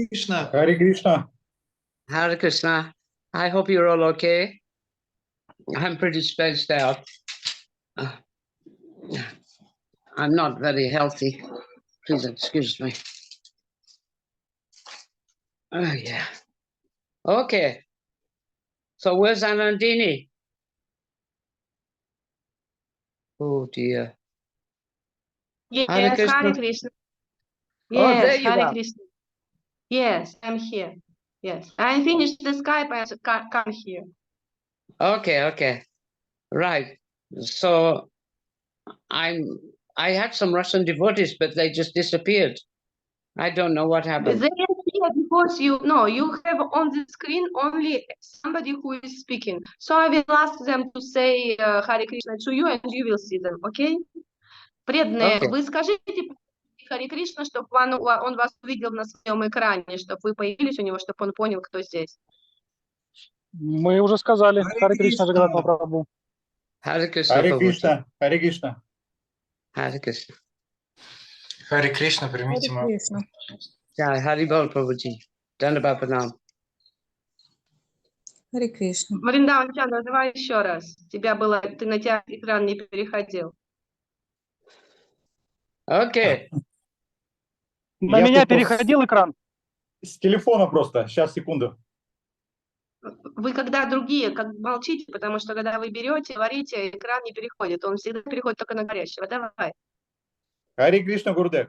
Krishna. Hare Krishna. Hare Krishna. I hope you're all okay. I'm pretty spaced out. I'm not very healthy. Please excuse me. Oh, yeah. Okay. So where's Anandini? Oh, dear. Yes, Hare Krishna. Hare Krishna. Oh, there Yes, you Hare are. Krishna. Yes, I'm here. Yes, I finished the Skype. I come here. Okay, okay. Right. So I had some Russian devotees, but they just disappeared. I don't know what They happened. are here because you have on the screen only somebody who is speaking. So I will ask them to say Hare Krishna to you, and you will see them. Okay? Преданные, Okay. вы скажите Харе Кришна, чтобы он вас увидел на своем экране, чтобы вы появились у него, чтобы он понял, кто здесь. Мы уже сказали. Харе Кришна, Джагадатма Прабху. Hare Krishna. Харе Prabhuji. Кришна. Харе Кришна. Hare Krishna. Харе Кришна, примите мой. Yeah, Hari Bol Prabhuji. Dandabha Pranam. Харе Кришна. Вриндаван Чандра, давай еще раз. Ты на тебя экран не переходил. Okay. На Я меня тут переходил экран? С телефона просто. Сейчас, секунду. Вы когда другие, как молчите, потому что когда вы берете, говорите, экран не переходит. Он всегда переходит только на горящего. Давай. Харе Кришна, Гурдев.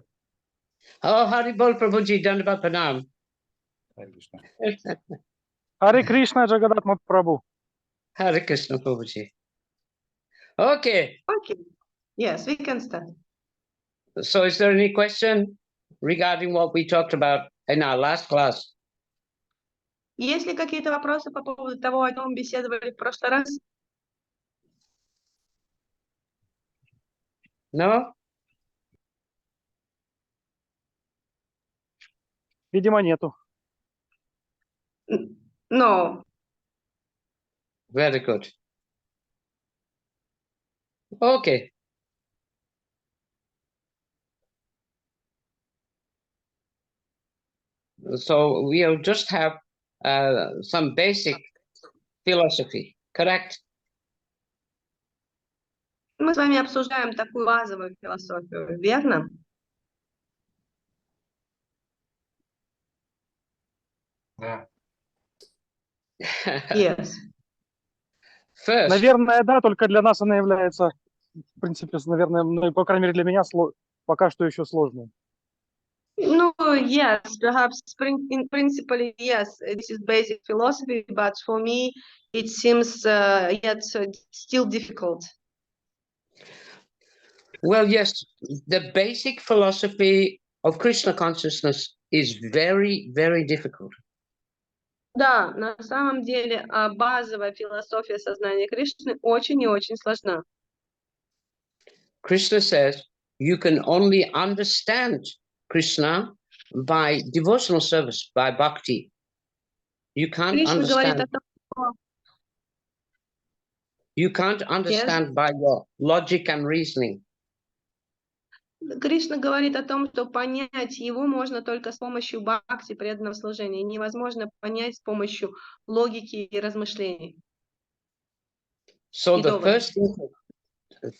Oh, Hari Bol Prabhuji. Dandabha Pranam. Харе Кришна. Харе Кришна, Джагадатма Прабху. Hare Krishna Prabhuji. Okay. Okay. Yes, we can start. So is there any question regarding what we talked about in our last class? Есть ли какие-то вопросы по поводу того, о чем беседовали в прошлый раз? No? Видимо, нету. No. Very good. Okay. So we'll just have some basic philosophy, correct? Мы с вами обсуждаем такую базовую философию, верно? Да. Yes. First, Наверное, да, только для нас она является, в принципе, наверное, ну, по крайней мере для меня пока что еще сложной. No, yes, perhaps in principle, yes, this is basic philosophy, but for me, it seems yet still difficult. well, yes, the basic philosophy of Krishna consciousness is very, very difficult. Да, на самом деле базовая философия сознания Кришны очень и очень сложна. Krishna says you can only understand Krishna by devotional service, by bhakti. You can't Кришна говорит о understand. том, You can't understand by your logic and reasoning. Кришна говорит о том, что понять его можно только с помощью бхакти, преданного служения. Невозможно понять с помощью логики и размышлений. So the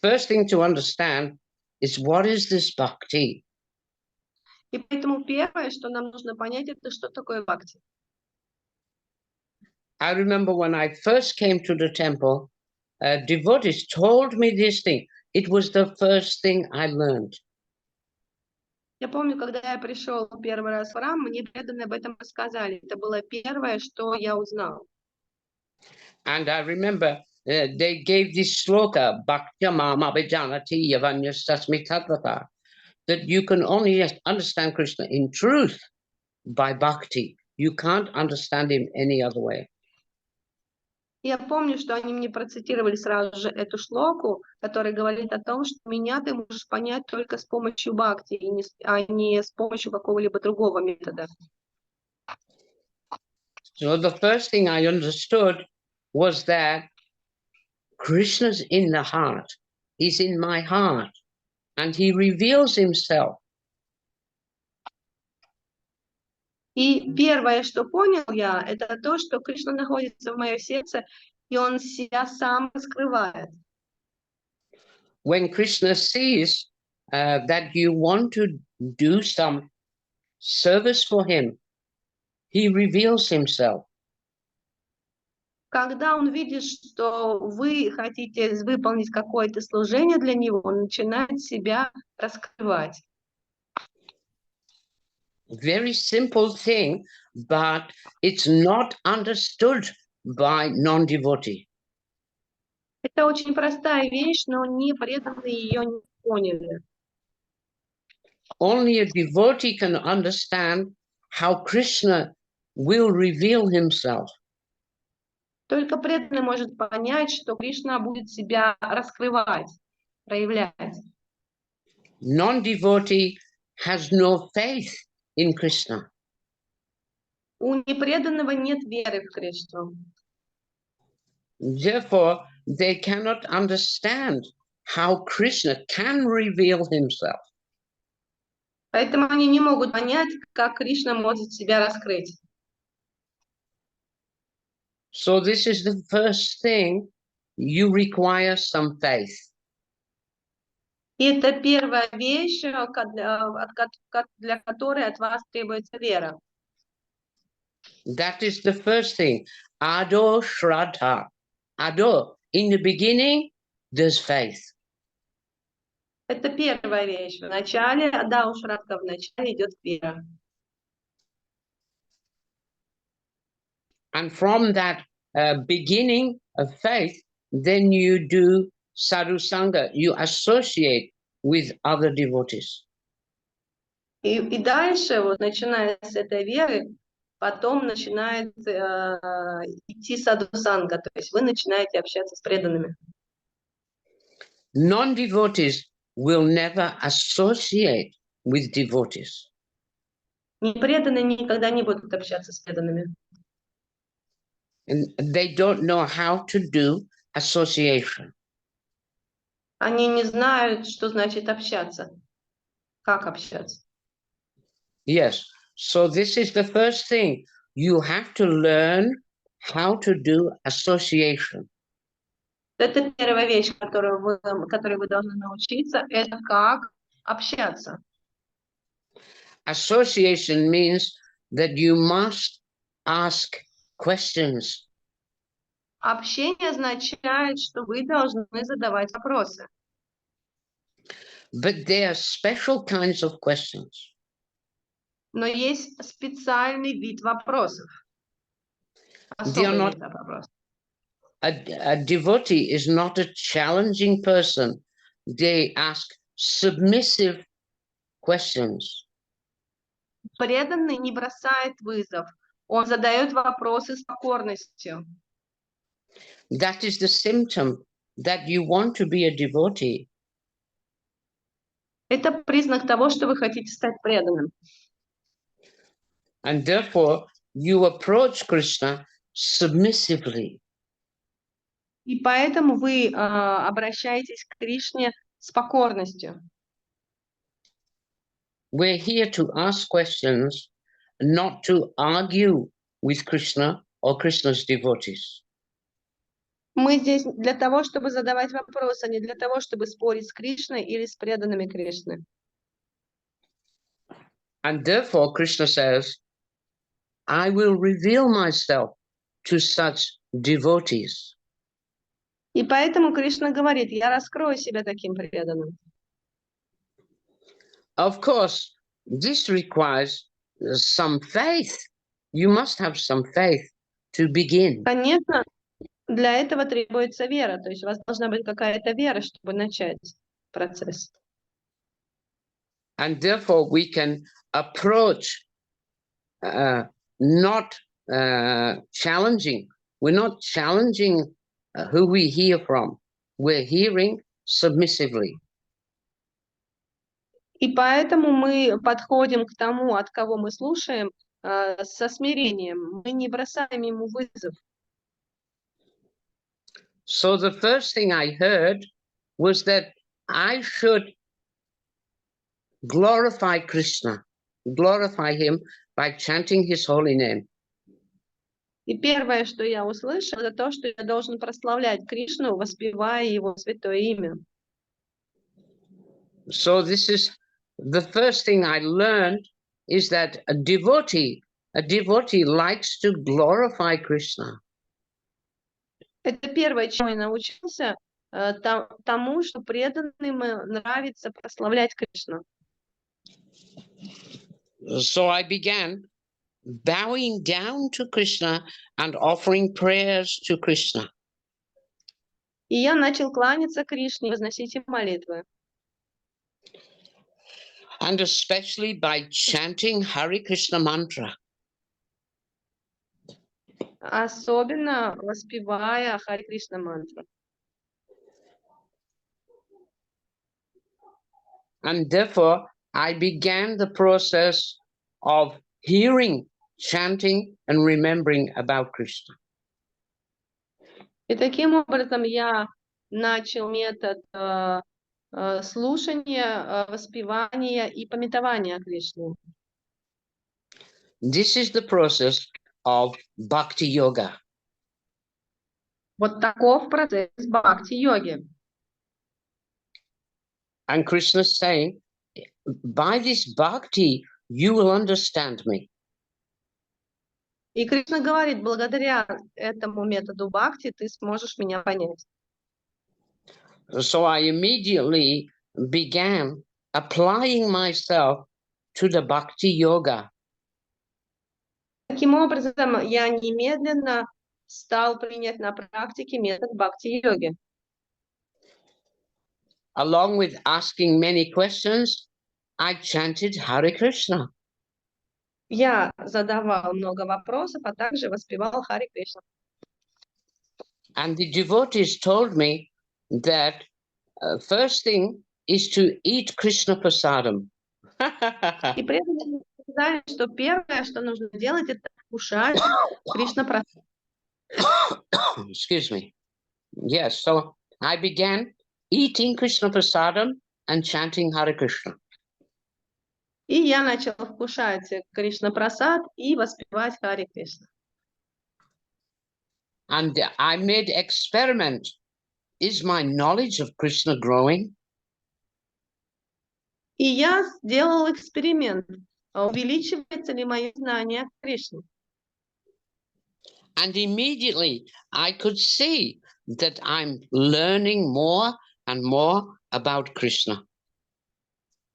first thing to understand is what is this bhakti? И поэтому первое, что нам нужно понять, это что такое бхакти. I remember when I first came to the temple, devotees told me this thing. It was the first thing I learned. Я помню, когда я пришел первый раз в храм, мне преданные об этом рассказали. Это было первое, что я узнал. And I remember they gave this sloka, Bhaktyamam Abhijanati Yavanyastasmi Tattva, that you can only understand Krishna in truth by bhakti. You can't understand him any other way. Я помню, что они мне процитировали сразу же эту шлоку, которая говорит о том, что меня ты можешь понять только с помощью бхакти, а не с помощью какого-либо другого метода. So the first thing I understood was that Krishna's in the heart. He's in my heart. And he reveals himself. И первое, что понял я, это то, что Кришна находится в моем сердце, и он себя сам раскрывает. When Krishna sees that you want to do some service for him, he reveals himself. Когда он видит, что вы хотите выполнить какое-то служение для него, он начинает себя раскрывать. Very simple thing, but it's not understood by non-devotee. Это очень простая вещь, но не преданные ее не поняли. Only a devotee can understand how Krishna will reveal himself. Только преданный может понять, что Кришна будет себя раскрывать, проявлять. Non-devotee has no faith in Krishna. У непреданного нет веры в Кришну. Therefore, they cannot understand how Krishna can reveal himself. Поэтому они не могут понять, как Кришна может себя раскрыть. So this is the first thing, you require some faith. И это первая вещь, для которой от вас требуется вера. That is the first thing. Ado Shraddha. Ado, in the beginning, there's faith. Это первая вещь. В начале, да, у Шрадха в начале идет вера. And from that beginning of faith, then you do sadhu sangha, you associate with other devotees. И дальше, вот, начиная с этой веры, потом начинает идти садхусанга, то есть вы начинаете общаться с преданными. Non-devotees will never associate with devotees. Непреданные никогда не будут общаться с преданными. And they don't know how to do association. Они не знают, что значит общаться, как общаться. Yes, so this is the first thing. You have to learn how to do association. Это первая вещь, которой вы должны научиться, это как общаться. Association means that you must ask questions. Общение означает, что вы должны задавать вопросы. But there are special kinds of questions. Но есть специальный вид вопросов. They are Особый not- вид вопросов. A devotee is not a challenging person. They ask submissive questions. Преданный не бросает вызов. Он задает вопросы с покорностью. That is the symptom that you want to be a devotee. Это признак того, что вы хотите стать преданным. And therefore, you approach Krishna submissively. И поэтому вы обращаетесь к Кришне с покорностью. We're here to ask questions, not to argue with Krishna or Krishna's devotees. Мы здесь для того, чтобы задавать вопросы, а не для того, чтобы спорить с Кришной или с преданными Кришны. And therefore, Krishna says, I will reveal myself to such devotees. И поэтому Кришна говорит, я раскрою себя таким преданным. Of course, this requires some faith. You must have some faith to begin. Конечно, для этого требуется вера, то есть у вас должна быть какая-то вера, чтобы начать процесс. And therefore, we can approach not challenging. We're not challenging who we hear from. We're hearing submissively. И поэтому мы подходим к тому, от кого мы слушаем, со смирением. Мы не бросаем ему вызов. So the first thing I heard was that I should glorify Krishna, glorify him by chanting his holy name. И первое, что я услышала, это то, что я должен прославлять Кришну, воспевая его святое имя. So this is the first thing I learned, is that a devotee likes to glorify Krishna. Это первое, чему я научился, тому, что преданным нравится прославлять Кришну. So I began bowing down to Krishna and offering prayers to Krishna. И я начал кланяться Кришне, возносить им молитвы. And especially by chanting Hare Krishna mantra. Особенно воспевая Харе Кришна мантру. And therefore, I began the process of hearing, chanting, and remembering about Krishna. И таким образом я начал метод слушания, воспевания и памятования Кришны. This is the process of bhakti yoga. Вот таков процесс бхакти-йоги. And Krishna is saying, by this bhakti, you will understand me. И Кришна говорит, благодаря этому методу бхакти ты сможешь меня понять. So I immediately began applying myself to the bhakti yoga. Таким образом, я немедленно стал применять на практике метод бхакти-йоги. Along with asking many questions, I chanted Hare Krishna. Я задавал много вопросов, а также воспевал Харе Кришна. And the devotees told me that first thing is to eat Krishna prasadam. И преданные сказали, что первое, что нужно делать, это кушать Кришна прасад. Excuse me. Yes, so I began eating Krishna prasadam and chanting Hare Krishna. И я начала вкушать Кришна прасад и воспевать Харе Кришна. And I made experiment. Is my knowledge of Krishna growing? И я сделал эксперимент. Увеличивается ли мое знание о Кришне? And immediately I could see that I'm learning more and more about Krishna.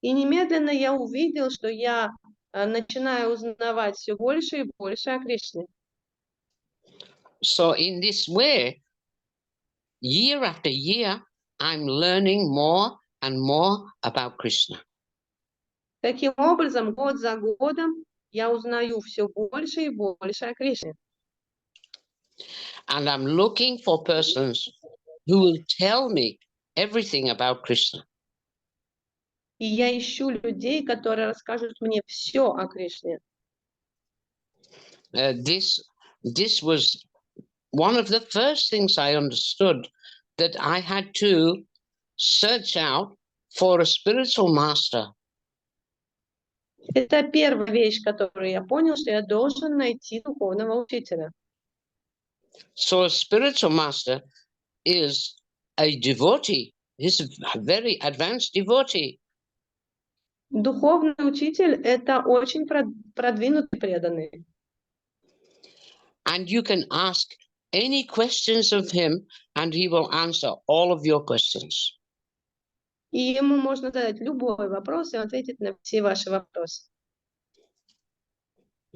И немедленно я увидел, что я начинаю узнавать все больше и больше о Кришне. So in this way, year after year, I'm learning more and more about Krishna. Таким образом, год за годом я узнаю все больше и больше о Кришне. And I'm looking for persons who will tell me everything about Krishna. И я ищу людей, которые расскажут мне все о Кришне. This was one of the first things I understood, that I had to search out for a spiritual master. Это первая вещь, которую я понял, что я должен найти духовного учителя. So a spiritual master is a devotee. He's a very advanced devotee. Духовный учитель – это очень продвинутый преданный. And you can ask any questions of him, and he will answer all of your questions. И ему можно задать любой вопрос, и он ответит на все ваши вопросы.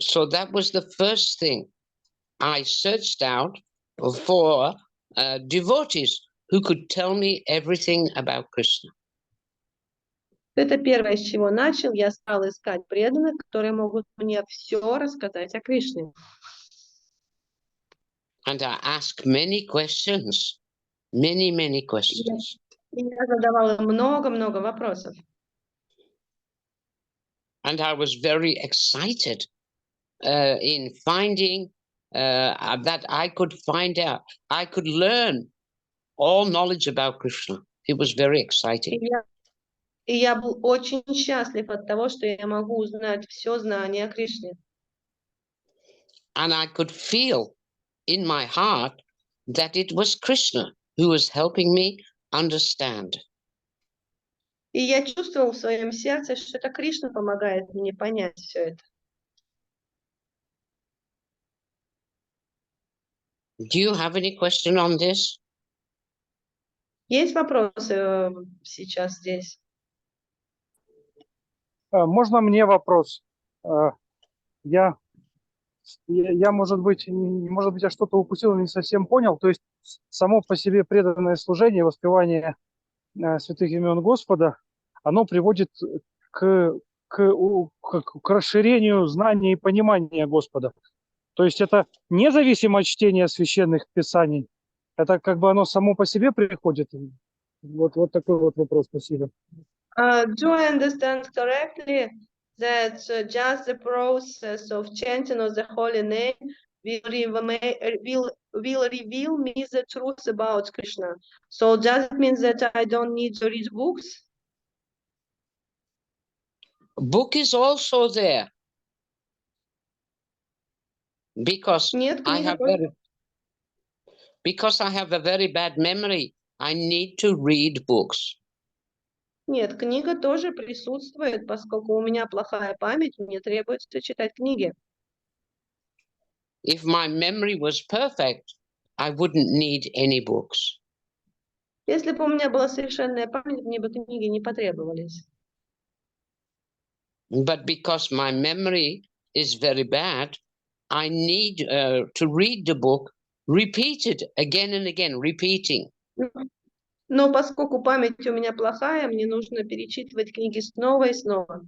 So that was the first thing. I searched out for devotees who could tell me everything about Krishna. Это первое, с чего начал. Я стал искать преданных, которые могут мне все рассказать о Кришне. And I asked many questions, many questions. И я задавала много-много вопросов. And I was very excited in finding that I could find out, I could learn all knowledge about Krishna. It was very exciting. И я был очень счастлив от того, что я могу узнать все знание о Кришне. And I could feel in my heart that it was Krishna who was helping me understand. И я чувствовал в своем сердце, что это Кришна помогает мне понять все это. Do you have any question on this? Есть вопросы сейчас здесь? Можно мне вопрос? Я, может быть, я что-то упустил, не совсем понял. То есть само по себе преданное служение, воспевание святых имен Господа, оно приводит к расширению знания и понимания Господа. То есть это независимо от чтения священных писаний. Это как бы оно само по себе приходит. Вот такой вот вопрос. Спасибо. Do I understand correctly that just the process of chanting of the holy name will reveal me the truth about Krishna? So does it mean that I don't need to read books? Book is also there. Because Нет, I have a very bad memory, I need to read books. Нет, книга тоже присутствует, поскольку у меня плохая память, мне требуется читать книги. If my memory was perfect, I wouldn't need any books. Если бы у меня была совершенная память, мне бы книги не потребовались. But because my memory is very bad, I need to read the book, repeat it again and again, repeating. Но поскольку память у меня плохая, мне нужно перечитывать книги снова и снова.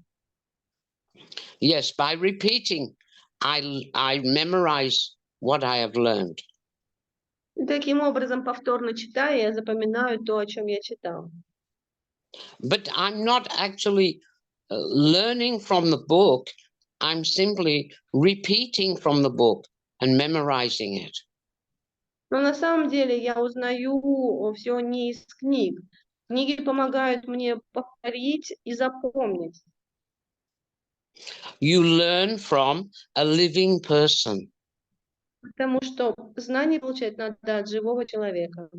Yes, by repeating, I memorize what I have learned. И таким образом, повторно читая, я запоминаю то, о чем я читал. But I'm not actually learning from the book. I'm simply repeating from the book and memorizing it. Но на самом деле я узнаю все не из книг. Книги помогают мне повторить и запомнить. You learn from a living person. Потому что знание получать надо от живого человека.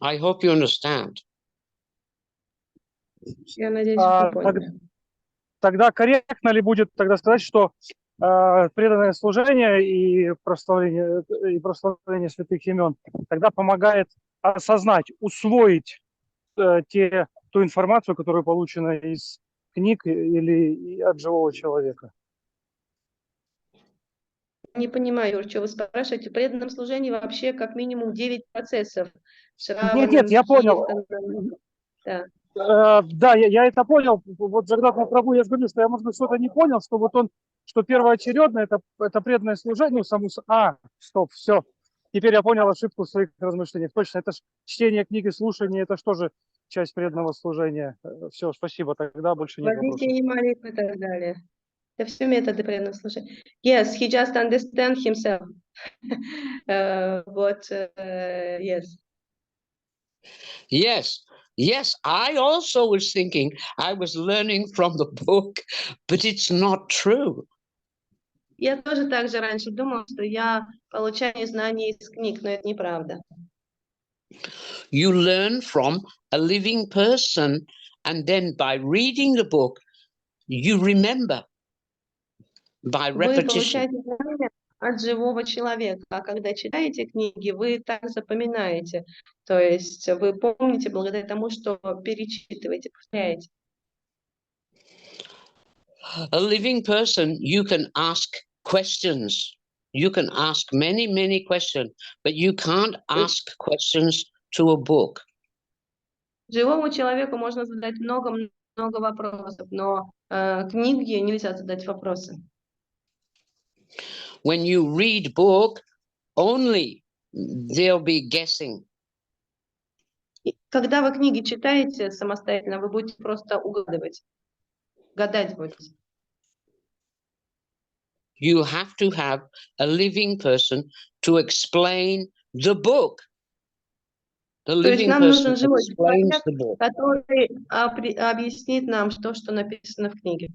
I hope you understand. Я надеюсь, вы поняли. Тогда корректно ли будет тогда сказать, что преданное служение и прославление святых имен тогда помогает осознать, усвоить ту информацию, которая получена из книг или от живого человека? Не понимаю, Юр, что вы спрашиваете. В преданном служении вообще как минимум 9 процессов. Нет, я понял. Да. Да, я это понял. Вот Джагадатма Прабху, я же говорю, что я, может быть, что-то не понял, что вот он, что первоочередно это преданное служение саму... Стоп, все. Теперь я понял ошибку в своих размышлениях. Точно, это же чтение книги, слушание, это что же часть преданного служения. Все, спасибо, тогда больше нет вопросов. Вознесение молитвы и так далее. Это все методы преданного служения. Yes, he just understands himself. Yes. Yes, I also was thinking I was learning from the book, but it's not true. Я тоже так же раньше думала, что я получаю знания из книг, но это неправда. You learn from a living person, and then by reading the book, you remember by repetition. Вы получаете знания от живого человека, а когда читаете книги, вы так запоминаете. То есть вы помните благодаря тому, что перечитываете, повторяете. A living person, you can ask questions. You can ask many, many questions, but you can't ask questions to a book. Живому человеку можно задать много вопросов, но книге нельзя задать вопросы. When you read book, only they'll be guessing. Когда вы книги читаете самостоятельно, вы будете просто угадывать, гадать будете. You have to have a living person to explain the book. The living person explains the book. Который объяснит нам то, что написано в книге.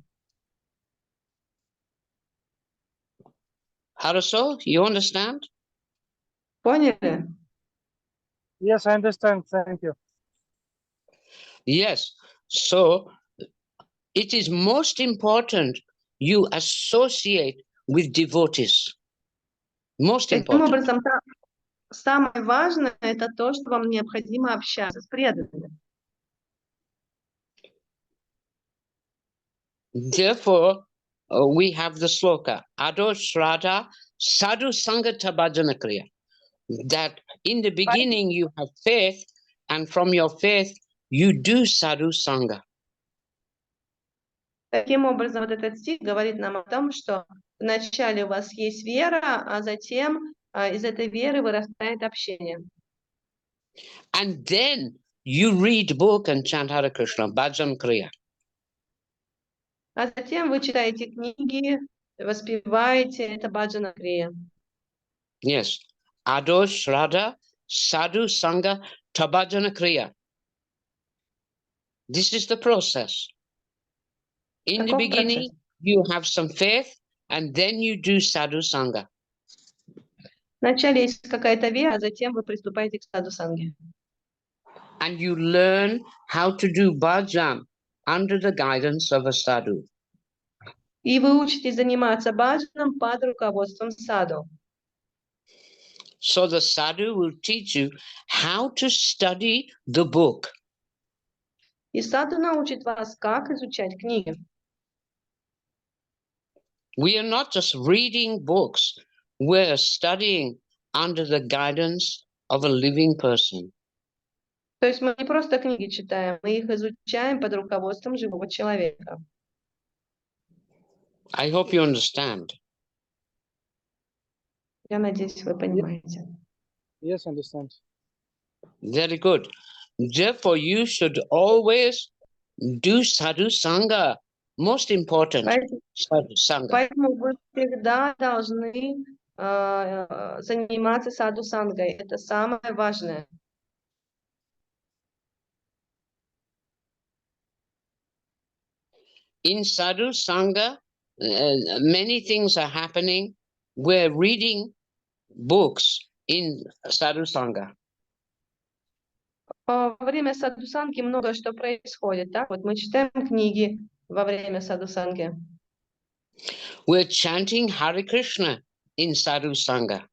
Хорошо? You understand? Поняли? Yes, I understand. Thank you. Yes. So it is most important you associate with devotees. Most Таким important. образом, самое важное – это то, что вам необходимо общаться с преданными. Therefore, we have the sloka, Ado Shraddha Sadhu Sangata Bhajana Kriya. That in the beginning you have faith, and from your faith you do sadhu sangha. Таким образом, вот этот стих говорит нам о том, что вначале у вас есть вера, а затем из этой веры вырастает общение. And then you read book and chant Hare Krishna, Bhajan Kriya. А затем вы читаете книги, воспеваете, это баджана крия. Yes. Ado Shraddha Sadhu Sangha Tabhajana Kriya. This is the process. In the beginning, you have some faith, and then you do sadhu sangha. Вначале есть какая-то вера, а затем вы приступаете к саду санге. And you learn how to do bhajan under the guidance of a sadhu. И вы учитесь заниматься баджаном под руководством саду. So the sadhu will teach you how to study the book. И саду научит вас, как изучать книги. We are not just reading books, we're studying under the guidance of a living person. То есть мы не просто книги читаем, мы их изучаем под руководством живого человека. I hope you understand. Я надеюсь, вы понимаете. Yes, understand. Very good. Therefore, you should always do sadhu sangha. Most important, sadhu sangha. Поэтому вы всегда должны заниматься саду сангой. Это самое важное. In sadhu sangha, many things are happening. We're reading books in sadhu sangha. Во время саду санги много что происходит. Так? Вот мы читаем книги во время саду санги. We're chanting Hare Krishna in sadhu sangha.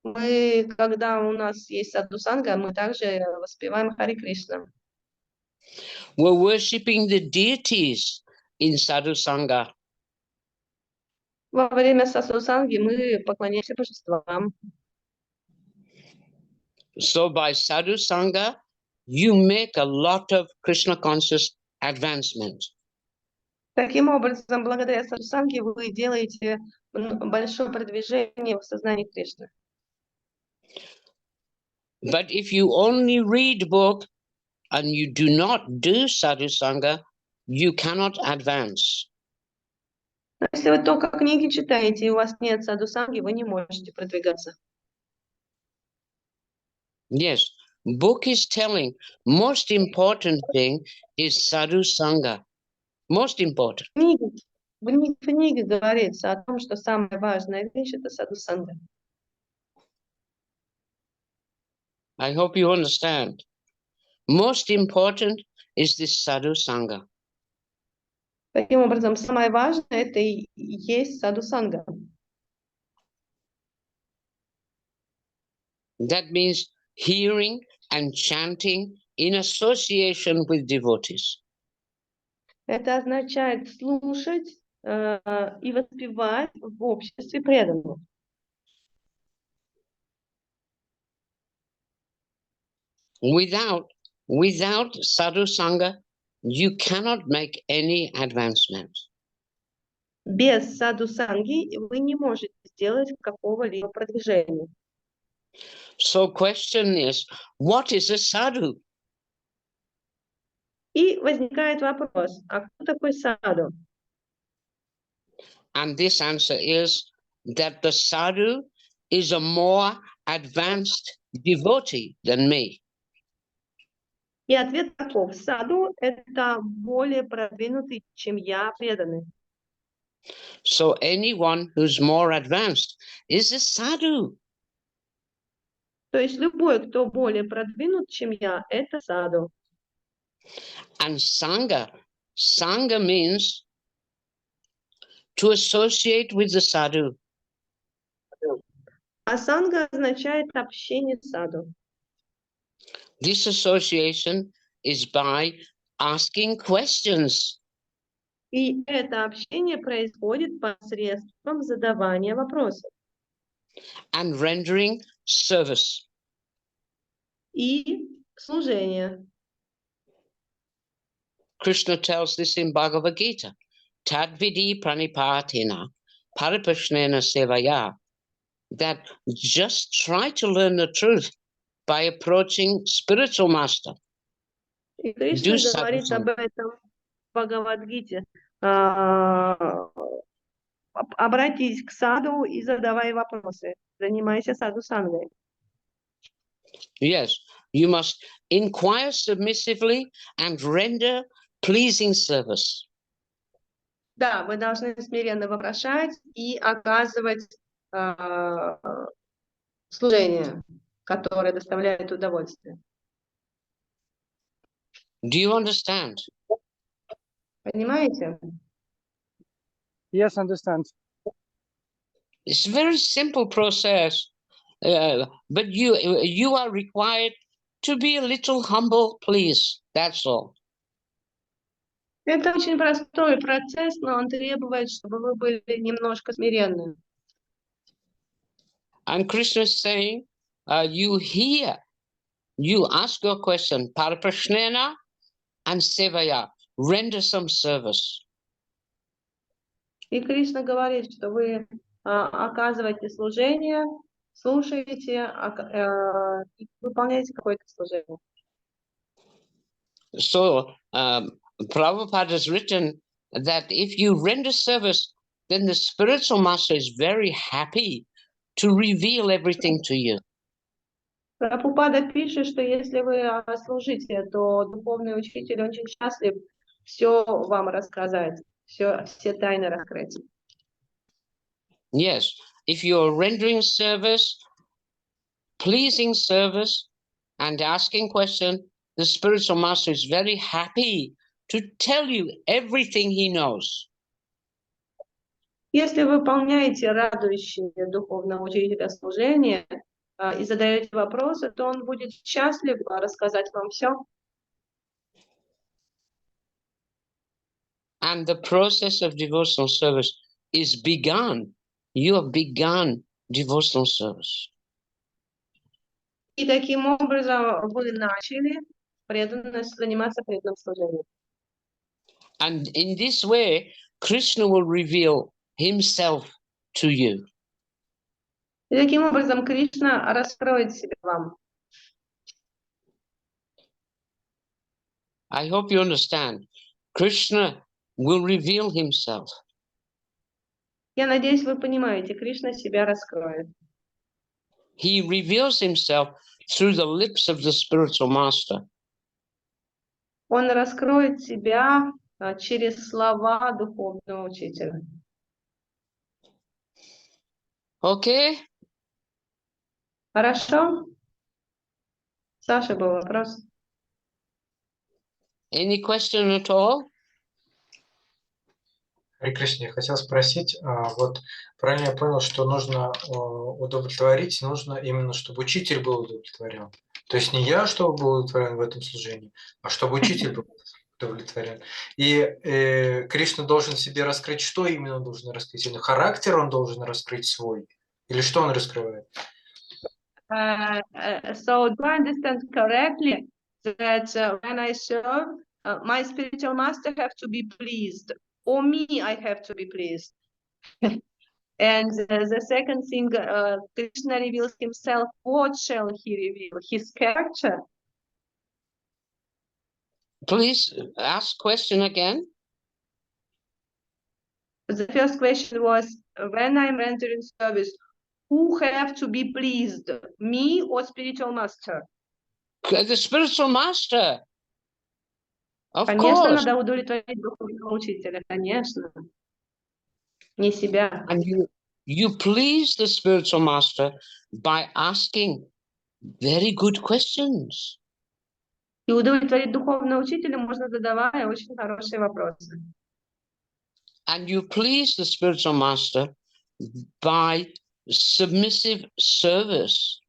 Мы, когда у нас есть саду санга, мы также воспеваем Харе Кришна. We're worshipping the deities in sadhu sangha. Во время саду санги мы поклоняемся божествам. So by sadhu sangha, you make a lot of Krishna conscious advancement. Таким образом, благодаря саду санге вы делаете большое продвижение в сознании Кришны. But if you only read book and you do not do sadhu sangha, you cannot advance. Но если вы только книги читаете, и у вас нет саду санги, вы не можете продвигаться. Yes, book is telling most important thing is sadhu sangha. Most important. В книге говорится о том, что самая важная вещь – это саду санга. I hope you understand. Most important is this sadhu sangha. Таким образом, самое важное – это и есть саду санга. That means hearing and chanting in association with devotees. Это означает слушать и воспевать в обществе преданных. Without sadhu sangha, you cannot make any advancement. Без саду санги вы не можете сделать какого-либо продвижения. So question is, what is a sadhu? И возникает вопрос, а кто такой саду? And this answer is that the sadhu is a more advanced devotee than me. И ответ таков: саду – это более продвинутый, чем я, преданный. So anyone who's more advanced is a sadhu. То есть любой, кто более продвинут, чем я, это саду. And sangha means to associate with the sadhu. А санга означает общение с саду. This association is by asking questions. И это общение происходит посредством задавания вопросов And rendering service. и служения. Krishna tells this in Bhagavad Gita. Tadvidi pranipatina paripashnena sevaya. That just try to learn the truth by approaching spiritual master. И Кришна говорит об этом в Бхагавад-гите. Обратись к саду и задавай вопросы. Занимайся саду-сангой. Yes, you must inquire submissively and render pleasing service. Да, вы должны смиренно вопрошать и оказывать служение, которое доставляет удовольствие. Do you understand? Понимаете? Yes, understand. It's a very simple process, but you are required to be a little humble, please. That's all. Это очень простой процесс, но он требует, чтобы вы были немножко смиренны. And Krishna is saying, you hear, you ask your question, paripashnena and sevaya, render some service. И Кришна говорит, что вы оказываете служение, слушаете и выполняете какое-то служение. So Prabhupada has written that if you render service, then the spiritual master is very happy to reveal everything to you. Прабхупада пишет, что если вы служите, то духовный учитель очень счастлив все вам рассказать, все тайны раскрыть. Yes, if you're rendering service, pleasing service, and asking question, the spiritual master is very happy to tell you everything he knows. Если вы выполняете радующее духовного учителя служение и задаете вопросы, то он будет счастлив рассказать вам все. And the process of devotional service is begun. You have begun devotional service. И таким образом вы начали заниматься преданным служением. And in this way, Krishna will reveal himself to you. И таким образом Кришна раскроет себя вам. I hope you understand. Krishna will reveal himself. Я надеюсь, вы понимаете, Кришна себя раскроет. He reveals himself through the lips of the spiritual master. Он раскроет себя через слова духовного учителя. Okay? Хорошо? Саша, был вопрос? Any question at all? Харе Кришна, я хотел спросить, вот правильно я понял, что нужно удовлетворить, нужно именно, чтобы учитель был удовлетворен. То есть не я, чтобы был удовлетворен в этом служении, а чтобы учитель был удовлетворен. И Кришна должен себе раскрыть, что именно он должен раскрыть? Или характер он должен раскрыть свой? Или что он раскрывает? So do I understand correctly that when I serve, my spiritual master have to be pleased, or me, I have to be pleased? And the second thing, Krishna reveals himself. What shall he reveal? His character? Please ask question again. The first question was, when I'm rendering service, who have to be pleased, me or spiritual master? The spiritual master. Of Конечно, course. надо удовлетворить духовного учителя, конечно. не себя. And you please the spiritual master by asking very good questions. И удовлетворить духовного учителя можно, задавая очень хорошие вопросы. And you please the spiritual master by submissive service.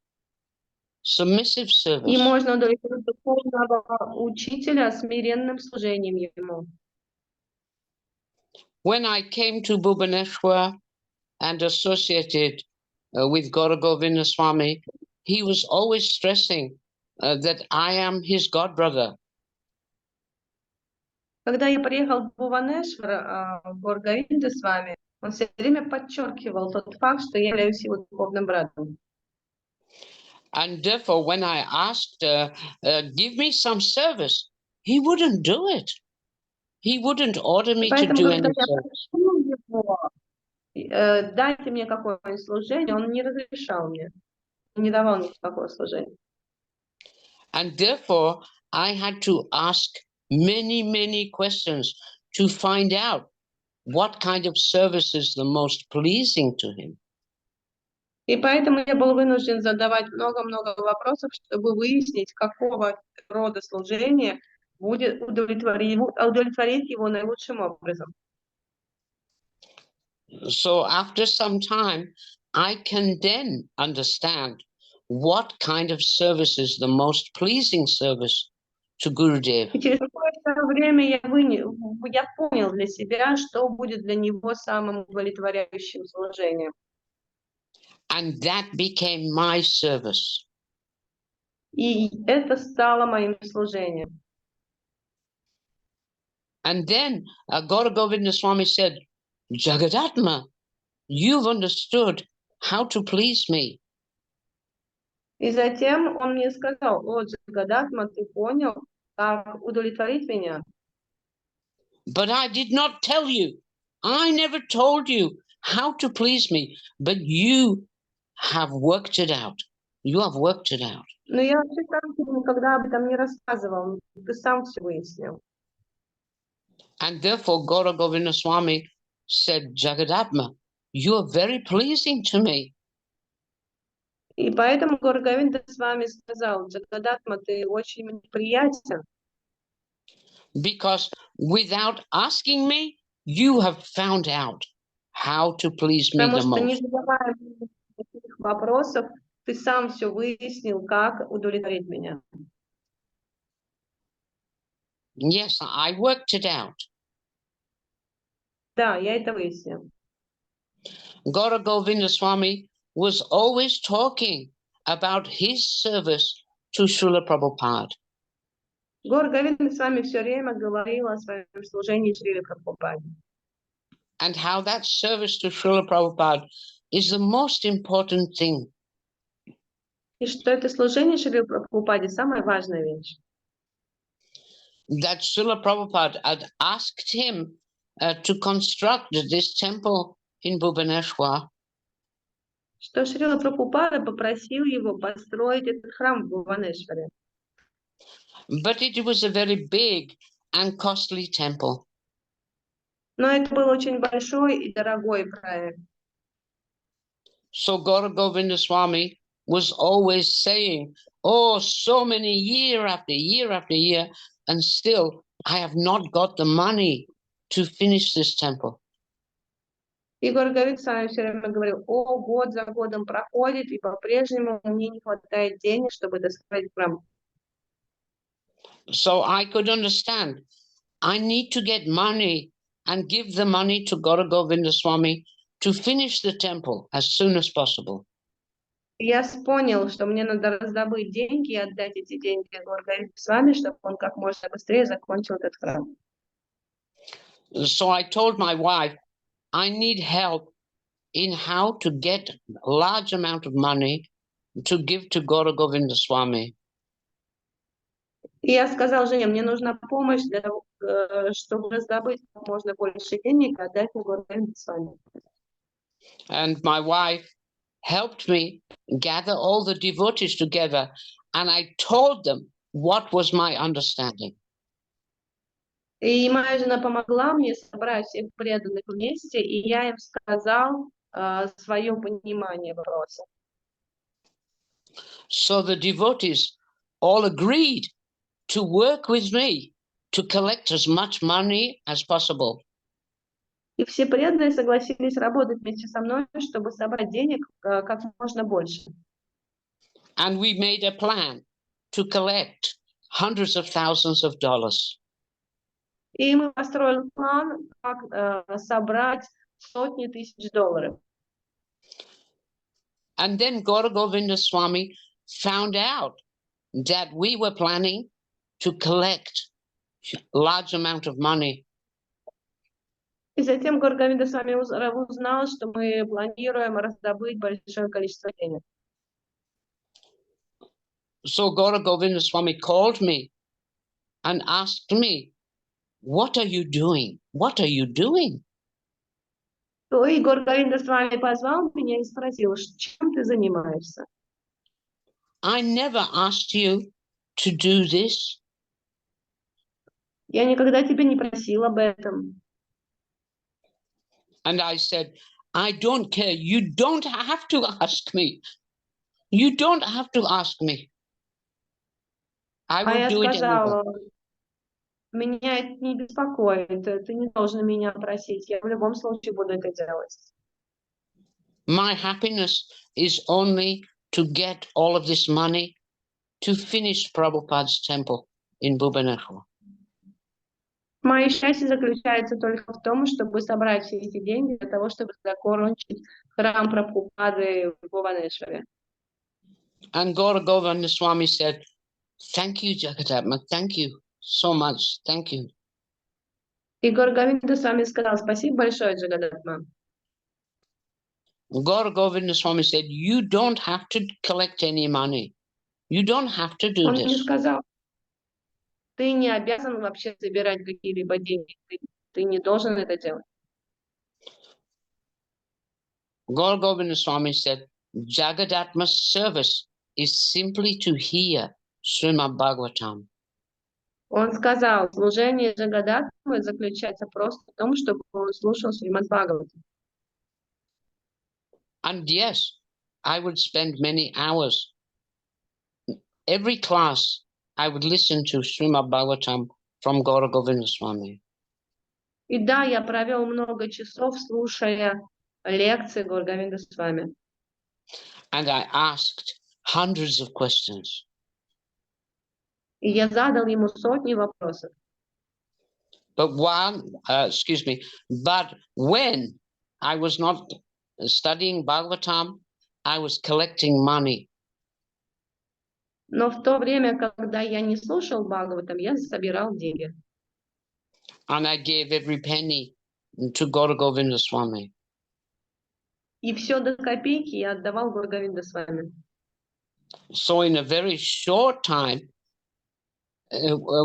Submissive service. И можно удовлетворить духовного учителя смиренным служением ему. When I came to Bhubaneswar and associated with Gour Говинда Swami, he was always stressing that I am his godbrother. Когда я приехал в Бхуванешвар, в Гоур Говинда Свами, он все время подчеркивал тот факт, что я являюсь его духовным братом. And therefore, when I asked, give me some service, he wouldn't do it. He wouldn't order me to do any service. Дайте мне какое-нибудь служение, он не разрешал мне, не давал мне никакого служения. And therefore, I had to ask many questions to find out what kind of service is the most pleasing to him. И поэтому я был вынужден задавать много-много вопросов, чтобы выяснить, какого рода служение будет удовлетворить его наилучшим образом. So after some time, I can then understand what kind of service is the most pleasing service to Gurudev. И через какое-то время я понял для себя, что будет для него самым удовлетворяющим служением. And that became my service. И это стало моим служением. And then Gour Говинда Swami said, Jagadatma, you've understood how to please me. И затем он мне сказал: о, Джагадатма, ты понял, как удовлетворить меня? But I did not tell you. I never told you how to please me, but you have worked it out. You have worked it out. Но я вообще сам тебе никогда об этом не рассказывал. Ты сам все выяснил. And therefore, Gour Говинда Swami said, Jagadatma, you are very pleasing to me. И поэтому Гоур Говинда с вами сказал: Джагадатма, ты очень мне приятен. Because without asking me, you have found out how to please me Потому the что, не most. задавая таких вопросов, ты сам все выяснил, как удовлетворить меня. Yes, I worked it out. Да, я это выяснил. Gour Говинда Swami was always talking about his service to Srila Prabhupada. Гоур Говинда с вами все время говорил о своем служении Шриле Прабхупаде. And how that service to Srila Prabhupada is the most important thing. И что это служение Шриле Прабхупаде самая важная вещь. That Srila Prabhupada had asked him to construct this temple in Bhubaneswar. Что Шрила Прабхупада попросил его построить этот храм в Бхуванешваре. But it was a very big and costly temple. Но это был очень большой и дорогой проект. So Gour Говинда Swami was always saying, oh, so many year after year after year, and still I have not got the money to finish this temple. И Гоур Говинда с вами все время говорил: о, год за годом проходит, и по-прежнему мне не хватает денег, чтобы достроить храм. So I could understand. I need to get money and give the money to Gour Говинда Swami to finish the temple as soon as possible. Я понял, что мне надо раздобыть деньги и отдать эти деньги Гоур Говинда с вами, чтобы он как можно быстрее закончил этот храм. So I told my wife, I need help in how to get a large amount of money to give to Gour Говинда Swami. И я сказал жене: мне нужна помощь для того, чтобы раздобыть как можно больше денег и отдать Гоур Говинда с вами. And my wife helped me gather all the devotees together, and I told them what was my understanding. И моя жена помогла мне собрать всех преданных вместе, и я им сказал свое понимание вопроса. So the devotees all agreed to work with me to collect as much money as possible. И все преданные согласились работать вместе со мной, чтобы собрать денег как можно больше. And we made a plan to collect hundreds of thousands of dollars. И мы построили план, как собрать сотни тысяч долларов. And then Gour Говинда Swami found out that we were planning to collect large amount of money. И затем Гоур Говинда Свами узнал, что мы планируем раздобыть большое количество денег. So Gour Говинда Swami called me and asked me, "What are you doing? What are you doing?" То и Гоур Говинда Свами позвал меня и спросил, чем ты занимаешься? I never asked you to do this. Я никогда тебя не просил об этом. And I said, I don't care. You don't have to ask me. You don't have to ask me. I А will я do it anyway. сказала, меня это не беспокоит, ты не должен меня просить, я в любом случае буду это делать. My happiness is only to get all of this money to finish Prabhupada's temple in Bhubaneswar. Мое счастье заключается только в том, чтобы собрать все эти деньги для того, чтобы закончить храм Прабхупады в Бхуванешваре. And Gour Говинда Swami said, "Thank you, Jagadatma. Thank you so much. Thank you." И Гоур Говинда Свами сказал, спасибо большое, Джагадатма. Gour Говинда Swami said, "You don't have to collect any money. You don't have to do Он мне this." сказал, ты не обязан вообще собирать какие-либо деньги, ты не должен это делать. Gour Говинда Swami said, Jagadatma's service is simply to hear Srimad Bhagavatam. Он сказал, служение Джагадатмы заключается просто в том, чтобы он слушал Шримад Бхагаватам. And yes, I would spend many hours. Every class, I would listen to Srimad Bhagavatam from Gour Говинда Swami. И да, я провел много часов, слушая лекции Гоур Говинда Свами. And I asked hundreds of questions. И я задал ему сотни вопросов. But when I was not studying Bhagavatam, I was collecting money. Но в то время, когда я не слушал Бхагаватам, я собирал деньги. And I gave every penny to Gour Говинда Swami. И все до копейки я отдавал Гоур Говинда Свами. So in a very short time,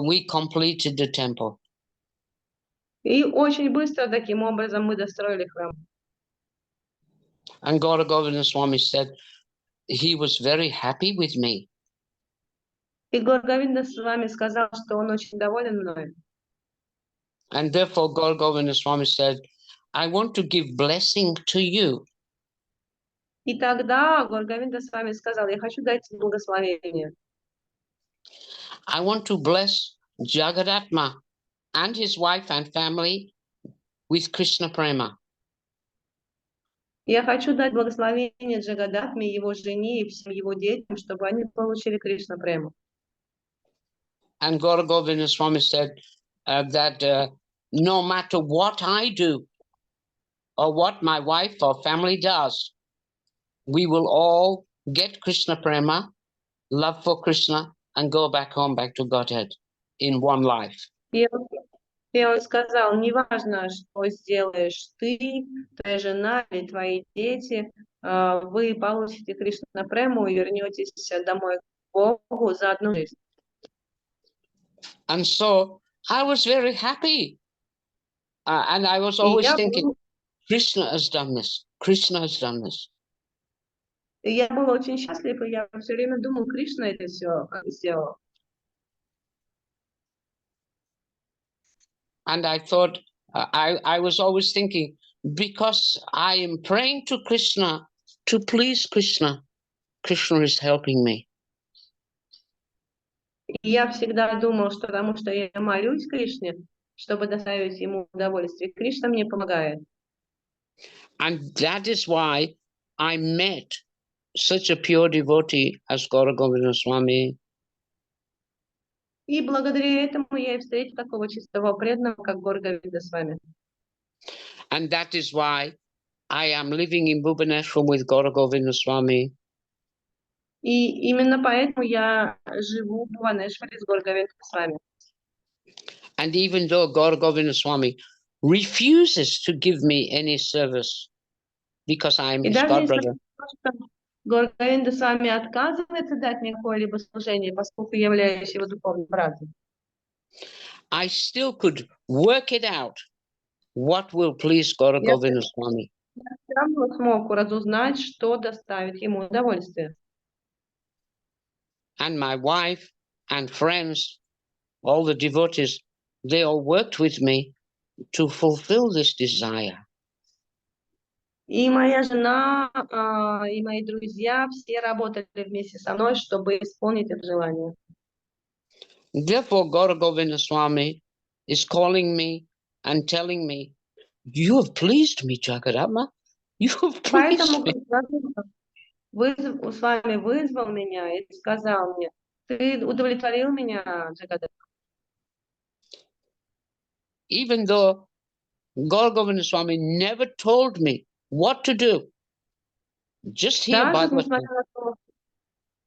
we completed the temple. И очень быстро таким образом мы достроили храм. And Gour Говинda Swami said he was very happy with me. И Гоур Говинда Свами сказал, что он очень доволен мной. And therefore Gour Говинда Swami said, I want to give blessing to you. И тогда Гоур Говинда Свами сказал, я хочу дать тебе благословение. I want to bless Jagadatma and his wife and family with Krishna Prema. Я хочу дать благословение Джагадатме, его жене и всем его детям, чтобы они получили Кришна Прему. And Gour Говинda Swami said that no matter what I do or what my wife or family does, we will all get Krishna Prema, love for Krishna, and go back home, back to Godhead in one life. И он сказал, неважно, что сделаешь ты, твоя жена или твои дети, вы получите Кришна Прему и вернетесь домой к Богу за одну жизнь. And so I was very happy. And I was always thinking, Krishna has done this. Krishna has done this. И я была очень счастлива, и я все время думала, Кришна это все сделал. And I thought, I was always thinking, because I am praying to Krishna to please Krishna, Krishna is helping me. И я всегда думал, что потому что я молюсь Кришне, чтобы доставить ему удовольствие, Кришна мне помогает. And that is why I met such a pure devotee as Gour Говинда Swami. И благодаря этому я и встретил такого чистого преданного, как Гоур Говинда Свами. And that is why I am living in Bhubaneswar with Gour Говинда Swami. И именно поэтому я живу в Бхуванешваре с Гоур Говиндой Свами. And even though Gour Говинда Swami refuses to give me any service because I am И his даже если godbrother, Гоур Говинда Свами отказывается дать мне какое-либо служение, поскольку я являюсь его духовным братом, I still could work it out what will please Gour я Говинda Swami. все равно смог разузнать, что доставит ему удовольствие. And my wife and friends, all the devotees, they all worked with me to fulfill this desire. И моя жена, и мои друзья, все работали вместе со мной, чтобы исполнить это желание. Therefore, Gour Говинда Swami is calling me and telling me, you have pleased me, Jagadatma. You have pleased Поэтому me. с вами вызвал меня и сказал мне, ты удовлетворил меня, Джагадатма. Even though Gour Говинда Swami never told me what to do. Just hear Даже Bhagavatam. несмотря на то,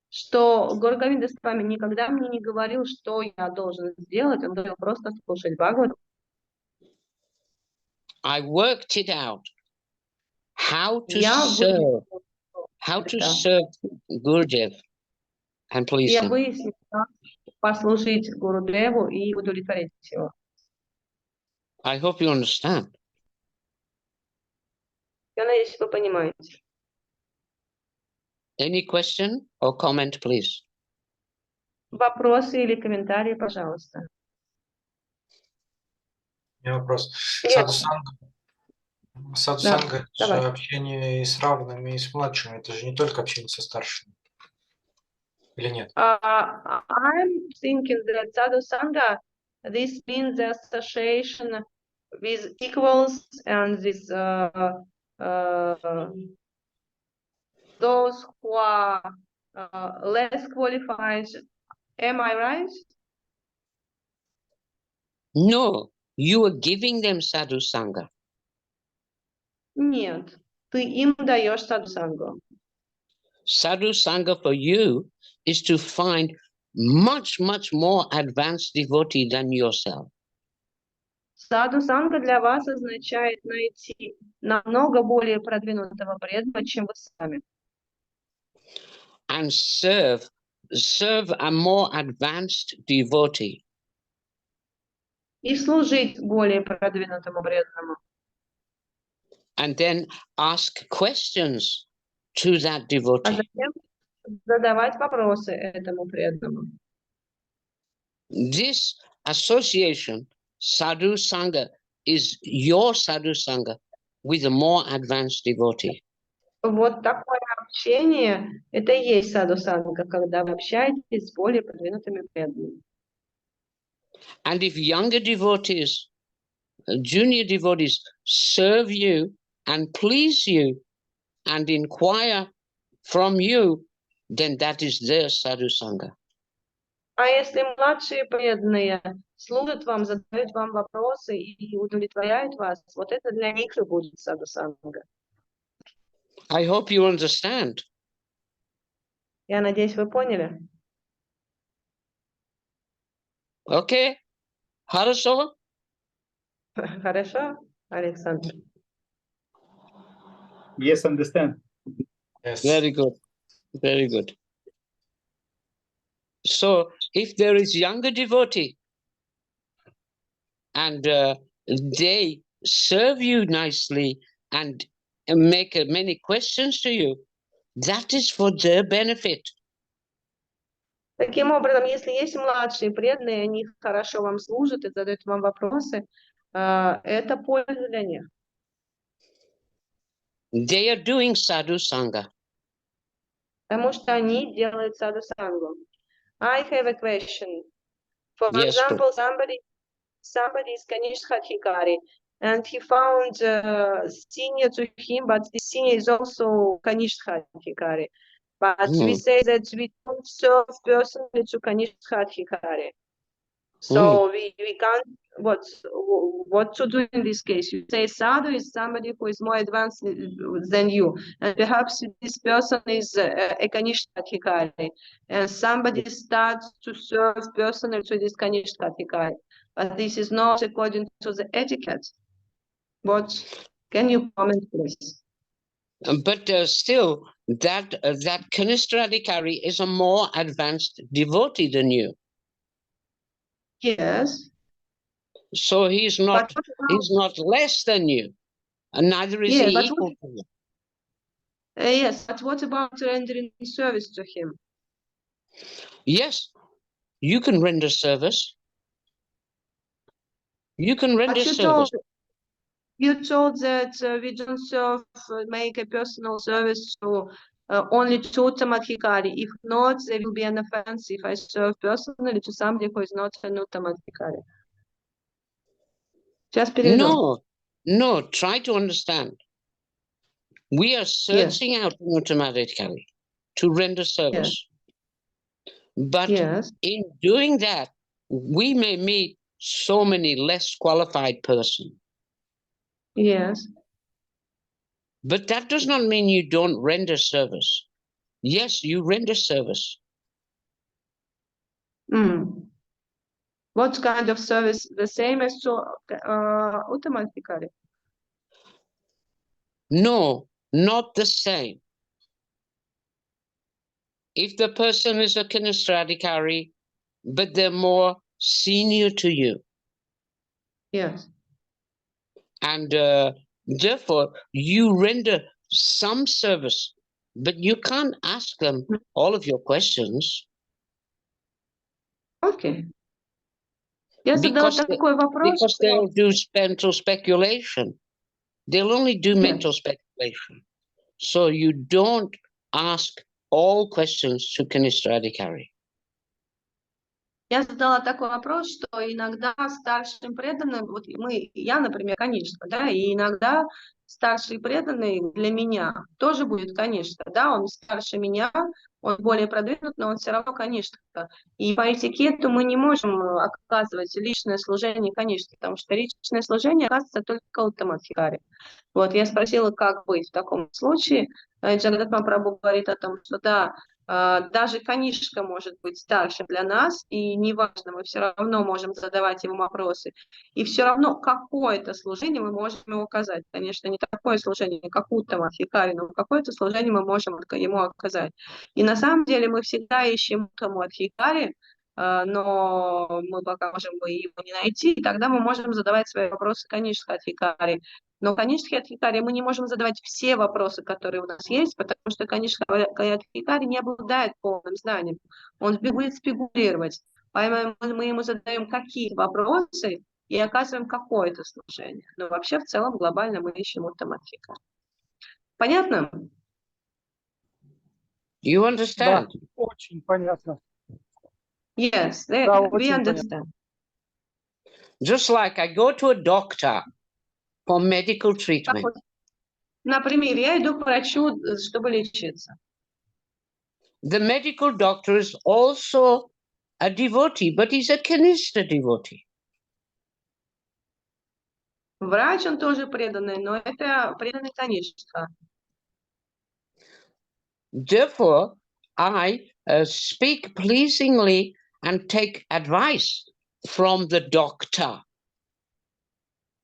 что Гоур Говинда Свами никогда мне не говорил, что я должен сделать, он говорил просто слушать Бхагаватам. I worked it out. How to Я serve Gurudev and please him. выяснил, как послужить Гурудеву и удовлетворить его. I hope you understand. Я надеюсь, вы понимаете. Any question or comment, please? Вопросы или комментарии, пожалуйста. У меня вопрос. Нет. Садхусанга это же давай. общение и с равными, и с младшими. Это же не только общение со старшими. Или нет? I'm thinking that sadhu sangha, this means the association with equals and with those who are less qualified. Am I right? No, you are giving them sadhu sangha. Нет, ты им даешь sadhu sangha. Sadhu sangha for you is to find much, much more advanced devotee than yourself. Саду санга для вас означает найти намного более продвинутого преданного, чем вы сами. And serve a more advanced devotee. И служить более продвинутому преданному. And then ask questions to that devotee. А затем задавать вопросы этому преданному. This association, sadhu sangha, is your sadhu sangha with a more advanced devotee. Вот такое общение, это и есть саду санга, когда вы общаетесь с более продвинутыми преданными. And if younger devotees, junior devotees serve you and please you and inquire from you, then that is their sadhu sangha. А если младшие преданные служат вам, задают вам вопросы и удовлетворяют вас, вот это для них и будет саду санга. I hope you understand. Я надеюсь, вы поняли. Okay? Хорошо? Хорошо, Александр? Yes, understand. Yes. Very good. Very good. So if there is younger devotee and they serve you nicely and make many questions to you, that is for their benefit. Таким образом, если есть младшие преданные, они хорошо вам служат и задают вам вопросы, это польза для них. They are doing sadhu sangha. Потому что они делают саду-сангу. I have a question. For Yes, example, somebody is Kanishka Hikari, and he found senior to him, but the senior is also Kanishka Hikari. But we say that we don't serve personally to Kanishka Hikari. So we can't, what to do in this case? You say sadhu is somebody who is more advanced than you, and perhaps this person is a Kanishka Hikari, and somebody starts to serve personally to this Kanishka Hikari. But this is not according to the etiquette. What can you comment, please? But still, that Kanishta Adhikari is a more advanced devotee than you. Yes. So he's not less than you, and neither is he equal to you. Yes, but what about rendering service to him? Yes, you can render service. You can render service. You told that we don't serve, make a personal service to only to Uttamadhikari. If not, there will be an offense if I serve personally to somebody who is not an Uttamadhikari. Just No, try to understand. We are searching out an Uttamadhikari to render service. But in doing that, we may meet so many less qualified persons. Yes. But that does not mean you don't render service. Yes, you render service. What kind of service? The same as to Uttamadhikari? No, not the same. If the person is a Kanistradhikari, but they're more senior to you. Yes. And therefore, you render some service, but you can't ask them all of your questions. Okay. Я задала такой вопрос. Because they'll do mental speculation. They'll only do mental speculation. So you don't ask all questions to Kanistradhikari. Я задала такой вопрос, что иногда старшим преданным, вот я, например, конечно, да, и иногда старший преданный для меня тоже будет, конечно, да, он старше меня, он более продвинут, но он все равно, конечно. И по этикету мы не можем оказывать личное служение, конечно, потому что личное служение оказывается только Уттамадхикари. Вот, я спросила, как быть в таком случае. Джагадатма Прабху говорит о том, что да, даже Канишка может быть старше для нас, и неважно, мы все равно можем задавать ему вопросы. И все равно какое-то служение мы можем ему оказать. Конечно, не такое служение, как Уттамадхикари, но какое-то служение мы можем ему оказать. И на самом деле мы всегда ищем Уттамадхикари, но мы пока можем его не найти, и тогда мы можем задавать свои вопросы Канишка-Адхикари. Но Канишка-Адхикари мы не можем задавать все вопросы, которые у нас есть, потому что Канишка-Адхикари не обладает полным знанием. Он будет спекулировать. Поэтому мы ему задаем какие-то вопросы и оказываем какое-то служение. Но вообще в целом глобально мы ищем Уттамадхикари. Понятно? You understand? Да, очень понятно. Yes, we understand. Just like I go to a doctor for medical treatment. Например, я иду к врачу, чтобы лечиться. The medical doctor is also a devotee, but he's a Kanishta devotee. Врач, он тоже преданный, но это преданный Канишка. Therefore, I speak pleasingly and take advice from the doctor.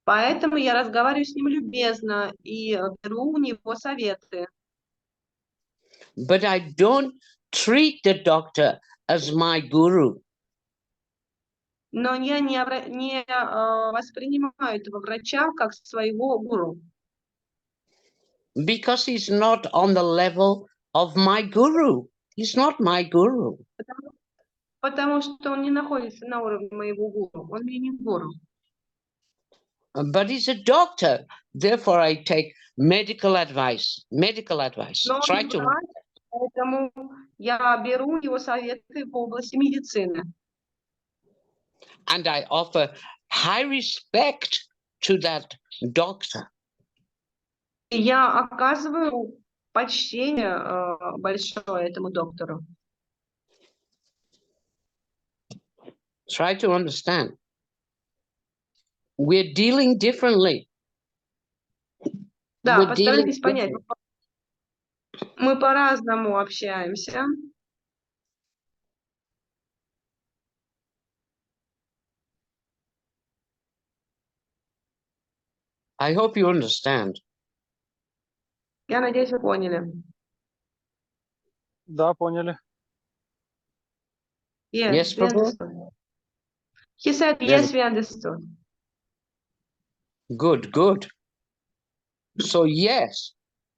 Поэтому я разговариваю с ним любезно и беру у него советы. But I don't treat the doctor as my guru. Но я не воспринимаю этого врача как своего гуру. Because he's not on the level of my guru. He's not my guru. Потому что он не находится на уровне моего гуру. Он мне не гуру. But he's a doctor. Therefore, I take medical advice. Medical advice. Но он Try to. врач, поэтому я беру его советы в области медицины. And I offer high respect to that doctor. И я оказываю почтение большое этому доктору. Try to understand. We're dealing differently. Да, We're dealing постарайтесь понять. Мы по-разному общаемся. I hope you understand. Я надеюсь, вы поняли. Да, поняли. Yes, we Prabhu? understood. He said, Very yes, we understood. good, good. So yes,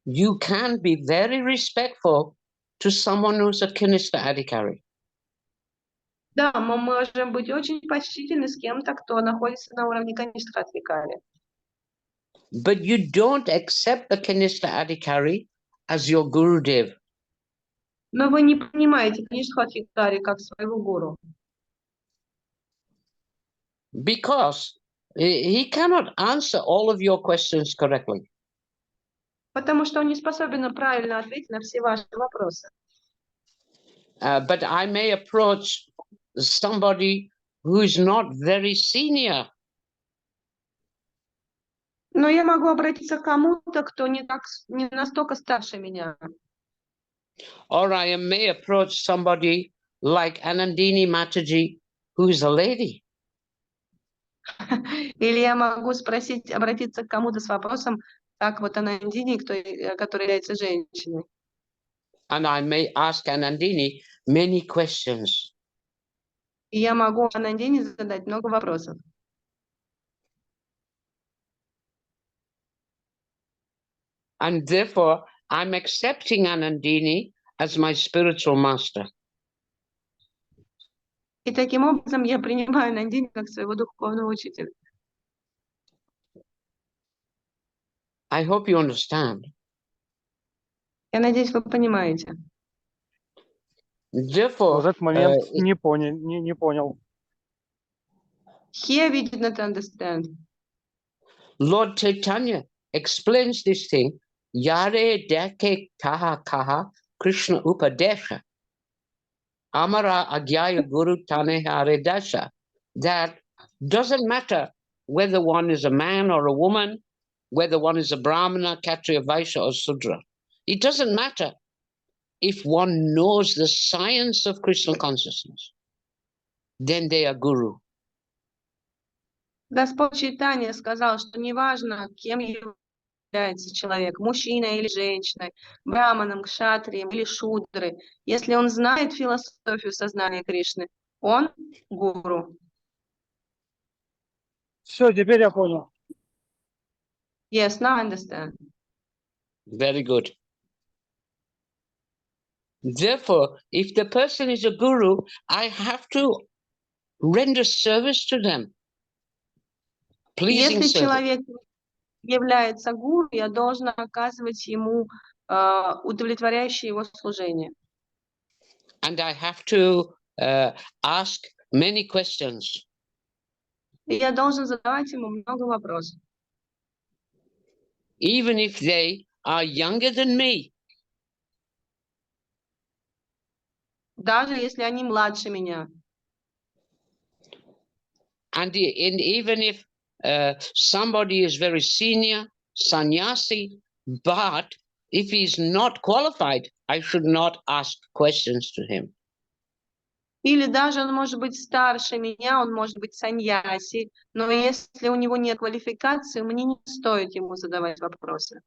you can be very respectful to someone who's a Kinista Adhikari. Да, мы можем быть очень почтительны с кем-то, кто находится на уровне конечных адхикари. But you don't accept the Kinista Adhikari as your Gurudev. Но вы не принимаете конечных адхикари как своего гуру. Because he cannot answer all of your questions correctly. Потому что он не способен правильно ответить на все ваши вопросы. But I may approach somebody who is not very senior. Но я могу обратиться к кому-то, кто не настолько старше меня. Or I may approach somebody like Anandini Mataji, who is a lady. Или я могу обратиться к кому-то с вопросом, как вот Анандини, который является женщиной. And I may ask Anandini many questions. И я могу Анандине задать много вопросов. And therefore, I'm accepting Anandini as my spiritual master. И таким образом я принимаю Анандини как своего духовного учителя. I hope you understand. Я надеюсь, вы понимаете. Therefore, В этот момент не понял. Here we did not understand. Lord Chaitanya explains this thing. Yare deke kaha kaha Krishna upadesha. Amara agyaya guru tane hare dasha. That doesn't matter whether one is a man or a woman, whether one is a Brahmana, Kshatriya, Vaishya, or Sudra. It doesn't matter if one knows the science of Krishna consciousness. Then they are guru. Господь Чайтанья сказал, что неважно, кем является человек, мужчина или женщина, браманом, кшатрием или шудрой, если он знает философию сознания Кришны, он гуру. Все, теперь я понял. Yes, now I understand. Very good. Therefore, if the person is a guru, I have to render service to them. Pleasing Если service. человек является гуру, я должна оказывать ему удовлетворяющее его служение. And I have to ask many questions. И я должен задавать ему много вопросов. Even if they are younger than me. Даже если они младше меня. And even if somebody is very senior, sannyasi, but if he's not qualified, I should not ask questions to him. Или даже он может быть старше меня, он может быть саньяси, но если у него нет квалификации, мне не стоит ему задавать вопросы.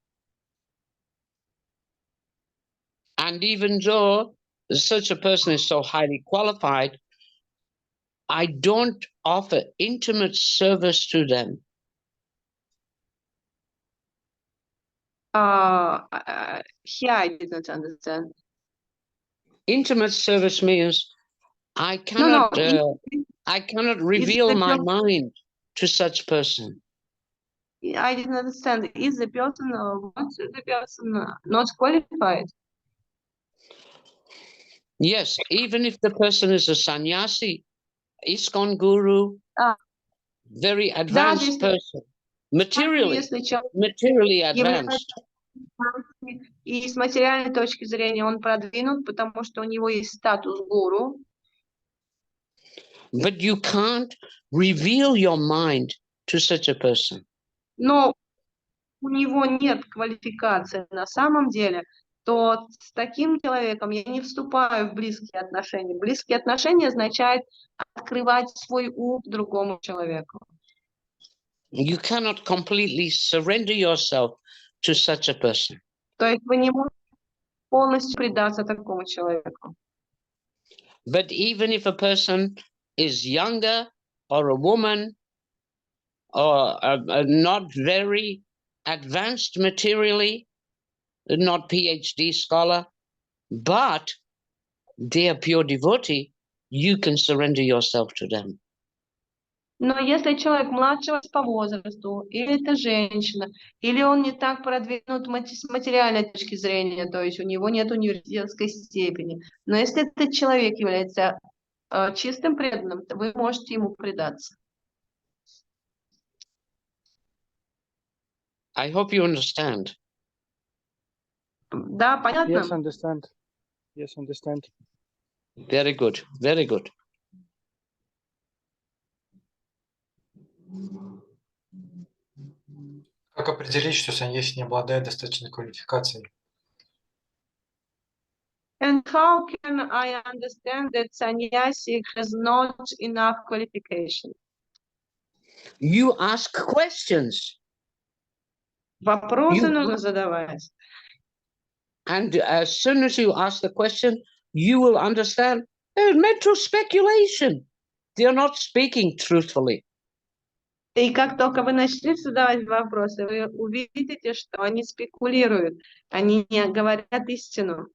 And even though such a person is so highly qualified, I don't offer intimate service to them. Here I did not understand. Intimate service means I cannot, I cannot reveal my mind to such person. I didn't understand. Is the person, what's the person not qualified? Yes, even if the person is a sannyasi, ISKCON guru, very advanced person, materially advanced. И с материальной точки зрения он продвинут, потому что у него есть статус гуру. But you can't reveal your mind to such a person. Но у него нет квалификации на самом деле, то с таким человеком я не вступаю в близкие отношения. Близкие отношения означает открывать свой ум другому человеку. You cannot completely surrender yourself to such a person. То есть вы не можете полностью предаться такому человеку. But even if a person is younger or a woman or not very advanced materially, not PhD scholar, but they are pure devotee, you can surrender yourself to them. Но если человек младшего по возрасту, или это женщина, или он не так продвинут с материальной точки зрения, то есть у него нет университетской степени, но если этот человек является чистым преданным, то вы можете ему предаться. I hope you understand. Да, понятно? Yes, understand. Yes, understand. Very good, very good. Как определить, что саньяси не обладает достаточной квалификацией? And how can I understand that sannyasi has not enough qualification? You ask questions. Вопросы нужно задавать. And as soon as you ask the question, you will understand mental speculation. They are not speaking truthfully. И как только вы начнете задавать вопросы, вы увидите, что они спекулируют, они не говорят истину.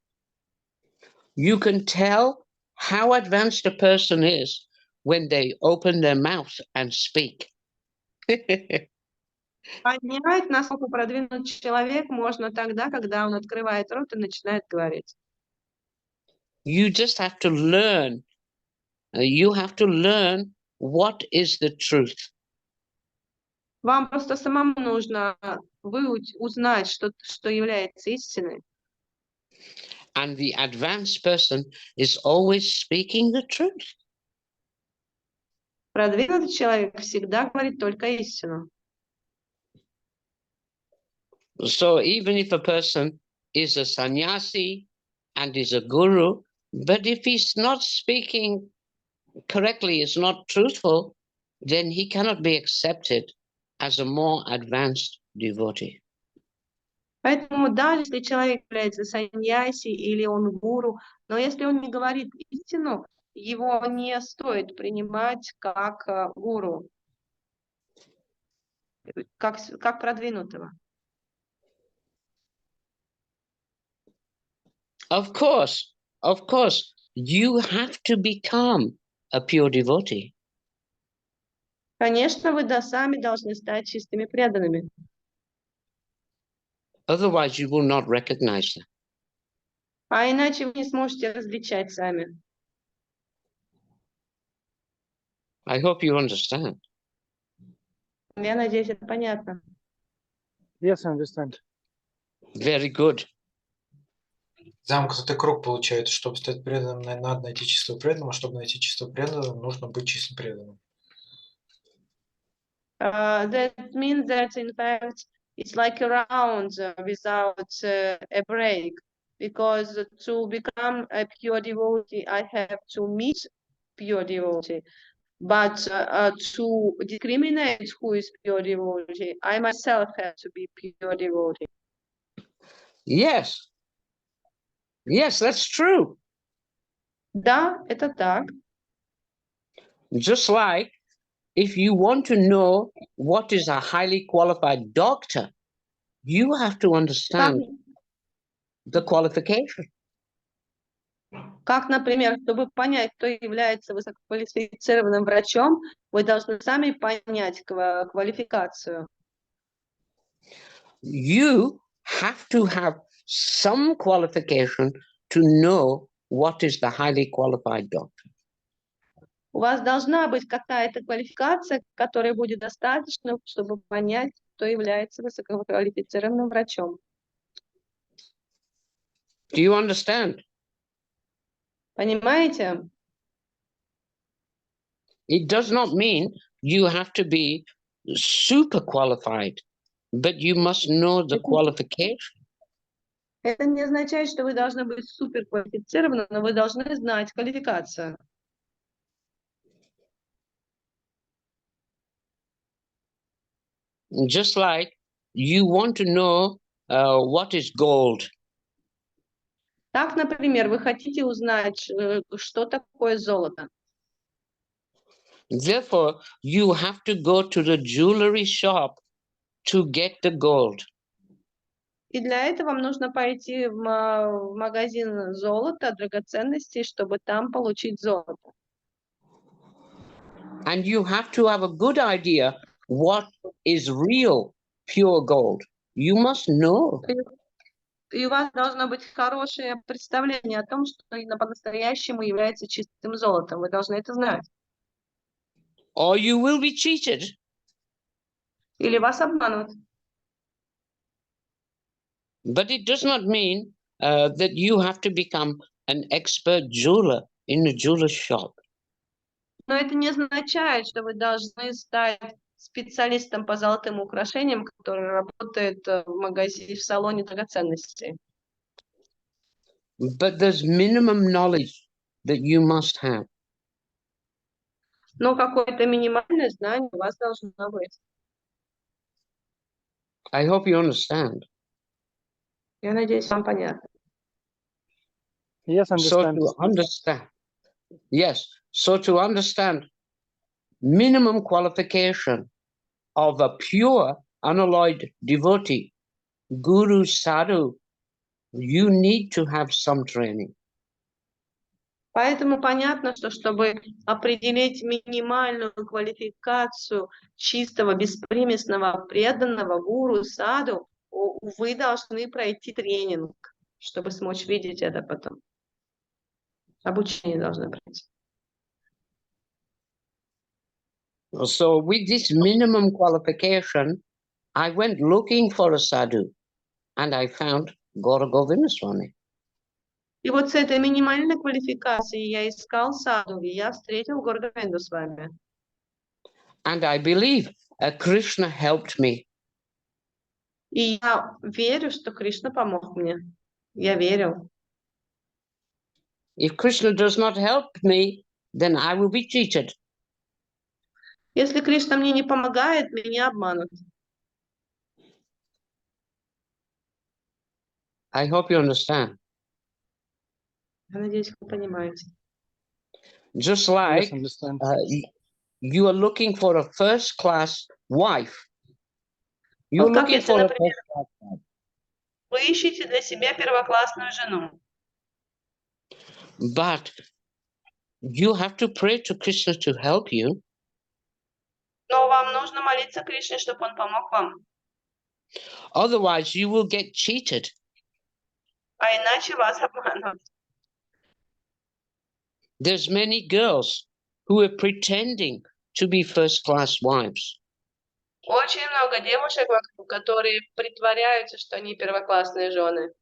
You can tell how advanced a person is when they open their mouth and speak. Понять, насколько продвинут человек, можно тогда, когда он открывает рот и начинает говорить. You just have to learn. You have to learn what is the truth. Вам просто самому нужно узнать, что является истиной. And the advanced person is always speaking the truth. Продвинутый человек всегда говорит только истину. So even if a person is a sannyasi and is a guru, but if he's not speaking correctly, is not truthful, then he cannot be accepted as a more advanced devotee. Поэтому даже если человек является саньяси или он гуру, но если он не говорит истину, его не стоит принимать как гуру, как продвинутого. Of course, you have to become a pure devotee. Конечно, вы сами должны стать чистыми преданными. Otherwise, you will not recognize them. А иначе вы не сможете различать сами. I hope you understand. Я надеюсь, это понятно. Yes, I understand. Very good. Замкнутый круг получается. Чтобы стать преданным, надо найти чистого преданного. Чтобы найти чистого преданного, нужно быть чистым преданным. That means that, in fact, it's like a round without a break. Because to become a pure devotee, I have to meet pure devotee. But to discriminate who is pure devotee, I myself have to be pure devotee. Yes. Yes, that's true. Да, это так. Just like if you want to know what is a highly qualified doctor, you have to understand the qualification. Как, например, чтобы понять, кто является высококвалифицированным врачом, вы должны сами понять квалификацию. you have to have some qualification to know what is the highly qualified doctor. У вас должна быть какая-то квалификация, которая будет достаточно, чтобы понять, кто является высококвалифицированным врачом. Do you understand? Понимаете? It does not mean you have to be super qualified, but you must know the qualification. Это не означает, что вы должны быть суперквалифицированы, но вы должны знать квалификацию. Just like you want to know what is gold. Так, например, вы хотите узнать, что такое золото. Therefore, you have to go to the jewelry shop to get the gold. И для этого вам нужно пойти в магазин золота, драгоценностей, чтобы там получить золото. And you have to have a good idea what is real pure gold. You must know. И у вас должно быть хорошее представление о том, что по-настоящему является чистым золотом. Вы должны это знать. Or you will be cheated. Или вас обманут. But it does not mean that you have to become an expert jeweler in a jeweler's shop. Но это не означает, что вы должны стать специалистом по золотым украшениям, который работает в магазине, в салоне драгоценностей. But there's minimum knowledge that you must have. Но какое-то минимальное знание у вас должно быть. I hope you understand. Я надеюсь, вам понятно. Yes, So understand. to understand, yes, so to understand minimum qualification of a pure, unalloyed devotee, guru, sadhu, you need to have some training. Поэтому понятно, что чтобы определить минимальную квалификацию чистого, беспримесного, преданного гуру, саду, вы должны пройти тренинг, чтобы смочь видеть это потом. Обучение должно пройти. So with this minimum qualification, I went looking for a sadhu and I found Gour Говинда Свами. И вот с этой минимальной квалификацией я искал саду, и я встретил Гоур Говинду с вами. And I believe Krishna helped me. И я верю, что Кришна помог мне. Я верю. If Krishna does not help me, then I will be cheated. Если Кришна мне не помогает, меня обманут. I hope you understand. Я надеюсь, вы понимаете. Just like Yes, understand. you are looking for a first-class wife. You're Вот как looking если, for a например, first-class wife. вы ищете для себя первоклассную жену, But you have to pray to Krishna to help you. но вам нужно молиться Кришне, чтобы он помог вам. Otherwise, you will get cheated. А иначе вас обманут. There's many girls who are pretending to be first-class wives. Очень много девушек, которые притворяются, что они первоклассные жены.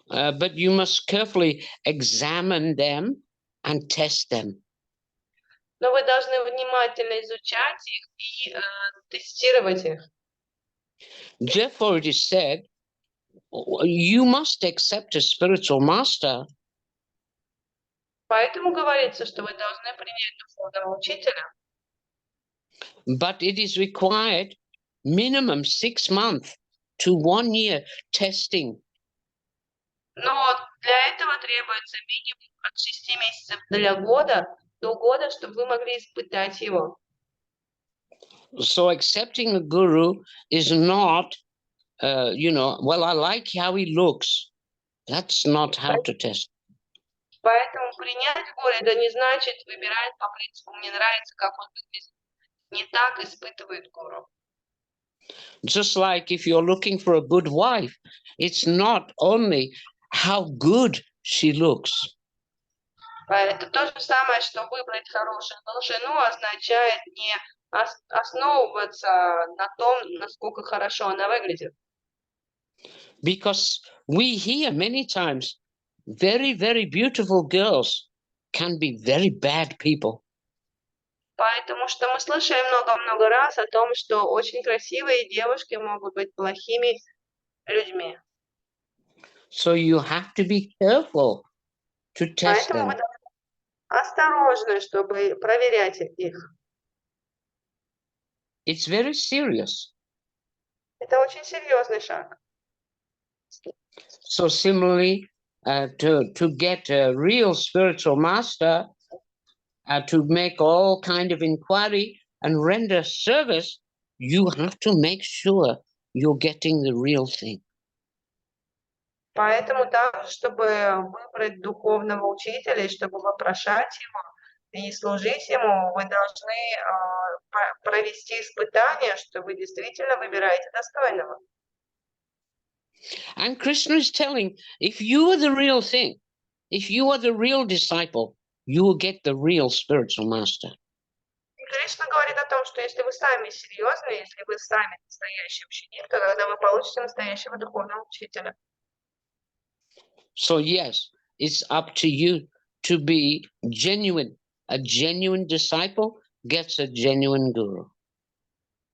But you must carefully examine them and test them. Но вы должны внимательно изучать их и тестировать их. Therefore, it is said, you must accept a spiritual master. Поэтому говорится, что вы должны принять духовного учителя. But it is required minimum 6 months to 1 year testing. Но для этого требуется минимум от 6 месяцев до года, чтобы вы могли испытать его. So accepting a guru is not, well, I like how he looks. That's not how to test. Поэтому принять горе, это не значит выбирать по принципу «мне нравится, как он выглядит». Не так испытывает гуру. Just like if you're looking for a good wife, it's not only how good she looks. Это то же самое, что выбрать хорошую жену означает не основываться на том, насколько хорошо она выглядит. Because we hear many times very, very beautiful girls can be very bad people. Поэтому что мы слышим много-много раз о том, что очень красивые девушки могут быть плохими людьми. So you have to be careful to test Поэтому them. вы должны быть осторожны, чтобы проверять их. It's very serious. Это очень серьезный шаг. So similarly, to get a real spiritual master, to make all kind of inquiry and render service, you have to make sure you're getting the real thing. Поэтому также, чтобы выбрать духовного учителя, и чтобы вопрошать его и служить ему, вы должны провести испытание, что вы действительно выбираете достойного. And Krishna is telling, if you are the real thing, if you are the real disciple, you will get the real spiritual master. И Кришна говорит о том, что если вы сами серьезны, если вы сами настоящий ученик, то тогда вы получите настоящего духовного учителя. So yes, it's up to you to be genuine. A genuine disciple gets a genuine guru.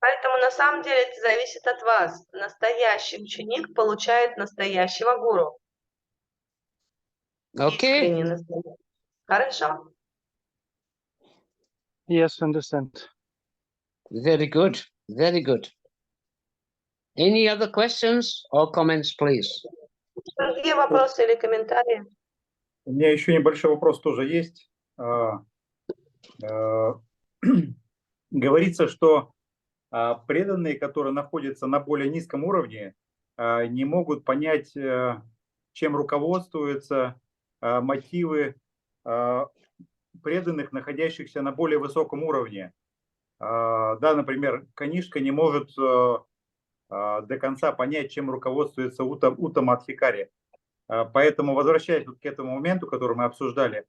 Поэтому на самом деле это зависит от вас. Настоящий ученик получает настоящего гуру. Okay. Искренне настоящий. Хорошо. Yes, understand. Very good. Very good. Any other questions or comments, please? Другие вопросы или комментарии? У меня еще небольшой вопрос тоже есть. Говорится, что преданные, которые находятся на более низком уровне, не могут понять, чем руководствуются мотивы преданных, находящихся на более высоком уровне. Да, например, Канишка не может до конца понять, чем руководствуется Уттамадхикари. Поэтому, возвращаясь вот к этому моменту, который мы обсуждали,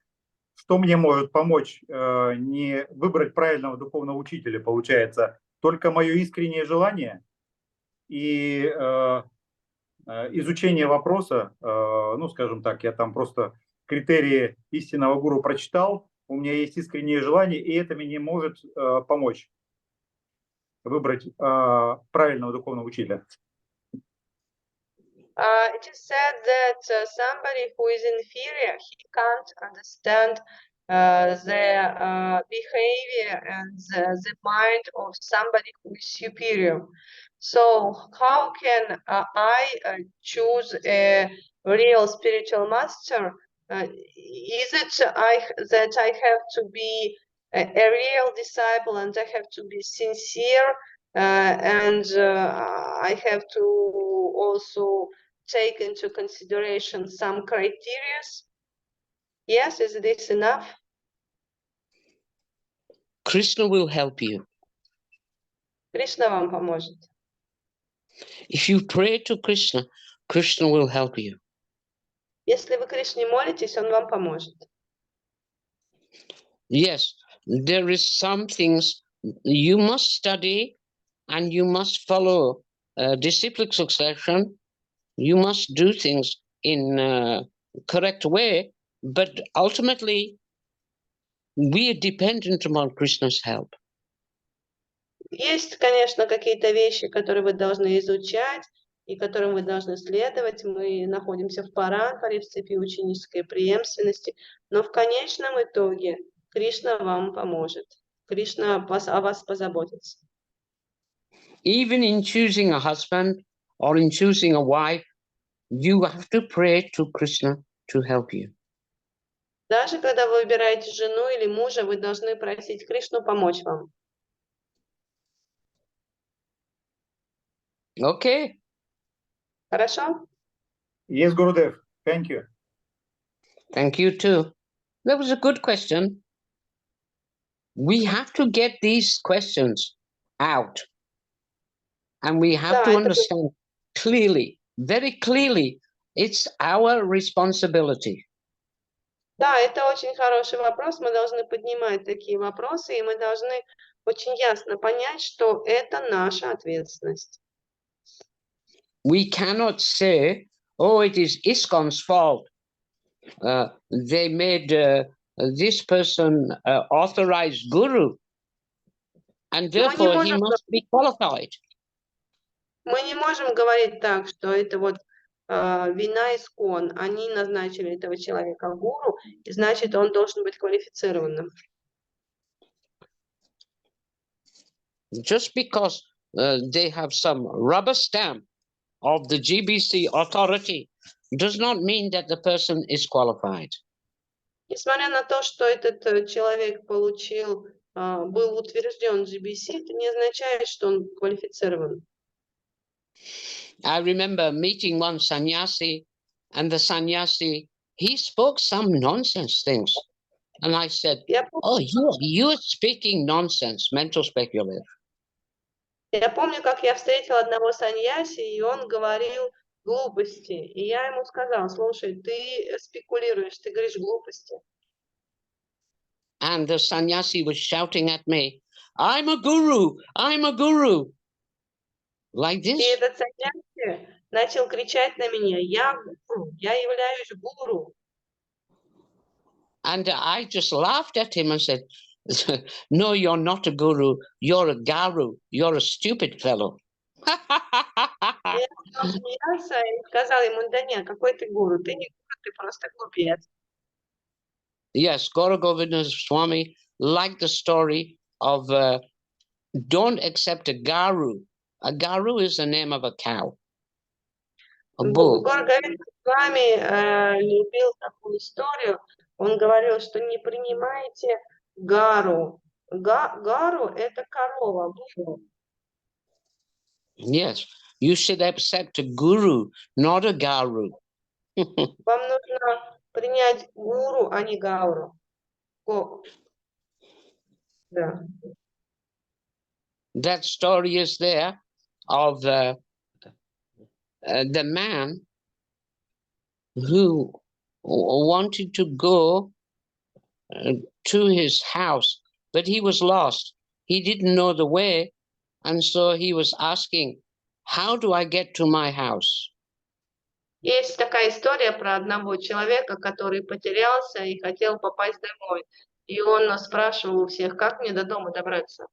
что мне может помочь не выбрать правильного духовного учителя, получается, только мое искреннее желание и изучение вопроса, ну, скажем так, я там просто критерии истинного гуру прочитал, у меня есть искреннее желание, и это мне может помочь выбрать правильного духовного учителя. It is said that somebody who is inferior, he can't understand the behavior and the mind of somebody who is superior. So how can I choose a real spiritual master? Is it that I have to be a real disciple and I have to be sincere and I have to also take into consideration some criteria? Yes, is this enough? Krishna will help you. Кришна вам поможет. If you pray to Krishna, Krishna will help you. Если вы Кришне молитесь, он вам поможет. Yes, there is some things you must study and you must follow disciplic succession. You must do things in a correct way, but ultimately we are dependent upon Krishna's help. Есть, конечно, какие-то вещи, которые вы должны изучать и которым вы должны следовать. Мы находимся в парампаре, в цепи ученической преемственности, но в конечном итоге Кришна вам поможет. Кришна о вас позаботится. Even in choosing a husband or in choosing a wife, you have to pray to Krishna to help you. Даже когда вы выбираете жену или мужа, вы должны просить Кришну помочь вам. Okay. Хорошо? Yes, Gurudev. Thank you. Thank you too. That was a good question. We have to get these questions out. And we have Да, to это understand clearly, very clearly, it's our responsibility. Да, это очень хороший вопрос. Мы должны поднимать такие вопросы, и мы должны очень ясно понять, что это наша ответственность. We cannot say, oh, it is ISKCON's fault. They made this person authorized guru, and therefore he must be qualified. Мы не можем говорить так, что это вот вина ИСККОН. Они назначили этого человека гуру, и значит, он должен быть квалифицированным. Just because they have some rubber stamp of the GBC authority does not mean that the person is qualified. Несмотря на то, что этот человек получил, был утвержден GBC, это не означает, что он квалифицирован. I remember meeting one sannyasi, and the sannyasi, he spoke some nonsense things. And I said, oh, you're speaking nonsense, mental speculative. Я помню, как я встретила одного саньяси, и он говорил глупости. И я ему сказала, слушай, ты спекулируешь, ты говоришь глупости. And the sannyasi was shouting at me, I'm a guru, I'm a guru. Like this. И этот саньяси начал кричать на меня, я гуру, я являюсь гуру. And I just laughed at him and said, no, you're not a guru, you're a garu, you're a stupid fellow. Я смеялся и сказал ему, да нет, какой ты гуру, ты не гуру, ты просто глупец. Yes, Gour Говинда Swami liked the story of don't accept a garu. A garu is the name of a cow, a bull. Гоур Говинда Свами любил такую историю. Он говорил, что не принимайте гару. Гару – это корова, буру. Yes, you should accept a guru, not a garu. Вам нужно принять гуру, а не гауру. Да. That story is there of the man who wanted to go to his house, but he was lost. He didn't know the way, and so he was asking, how do I get to my house? Есть такая история про одного человека, который потерялся и хотел попасть домой. И он спрашивал у всех, как мне до дома добраться.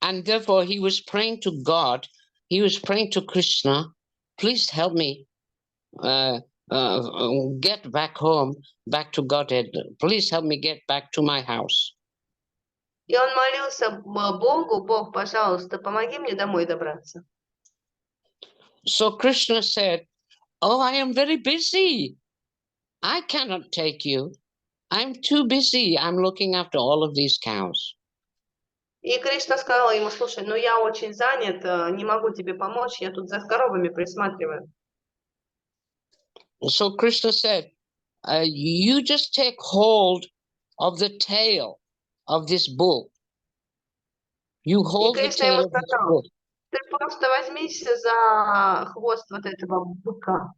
And therefore he was praying to God, he was praying to Krishna, please help me get back home, back to Godhead. Please help me get back to my house. И он молился Богу, Бог, пожалуйста, помоги мне домой добраться. So Krishna said, oh, I am very busy. I cannot take you. I'm too busy. I'm looking after all of these cows. И Кришна сказал ему, слушай, ну я очень занят, не могу тебе помочь, я тут за коровами присматриваю. So Krishna said, you just take hold of the tail of this bull. You hold the tail of this bull. Ты просто возьмись за хвост вот этого быка.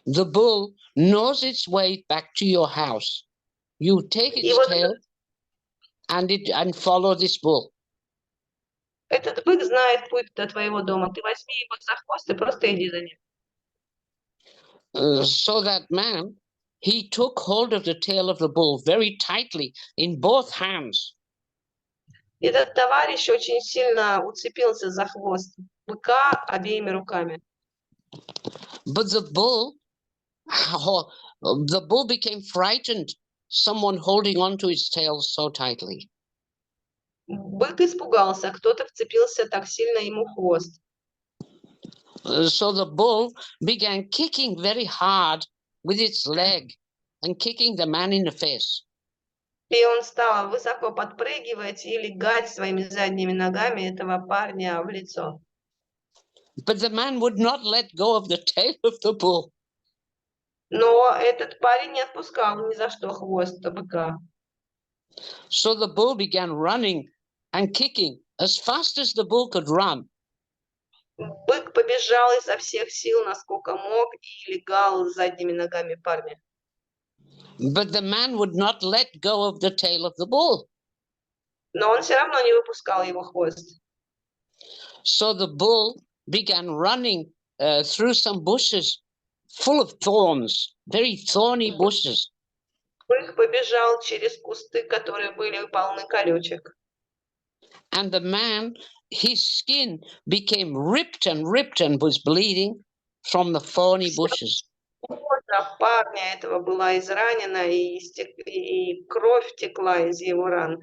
The bull knows its way back to your house. You take its tail and follow this bull. Этот бык знает путь до твоего дома. Ты возьми его за хвост и просто иди за ним. So that man, he took hold of the tail of the bull very tightly in both hands. Этот товарищ очень сильно уцепился за хвост быка обеими руками. But the bull became frightened, someone holding on to its tail so tightly. Бык испугался, кто-то вцепился так сильно ему в хвост. So the bull began kicking very hard with its leg and kicking the man in the face. И он стал высоко подпрыгивать и легать своими задними ногами этого парня в лицо. But the man would not let go of the tail of the bull. Но этот парень не отпускал ни за что хвост быка. So the bull began running and kicking as fast as the bull could run. Бык побежал изо всех сил, насколько мог, и легал задними ногами парня. But the man would not let go of the tail of the bull. Но он все равно не выпускал его хвост. So the bull began running through some bushes full of thorns, very thorny bushes. Бык побежал через кусты, которые были полны колючек. And the man, his skin became ripped and was bleeding from the thorny bushes. Кожа парня этого была изранена, и кровь текла из его ран,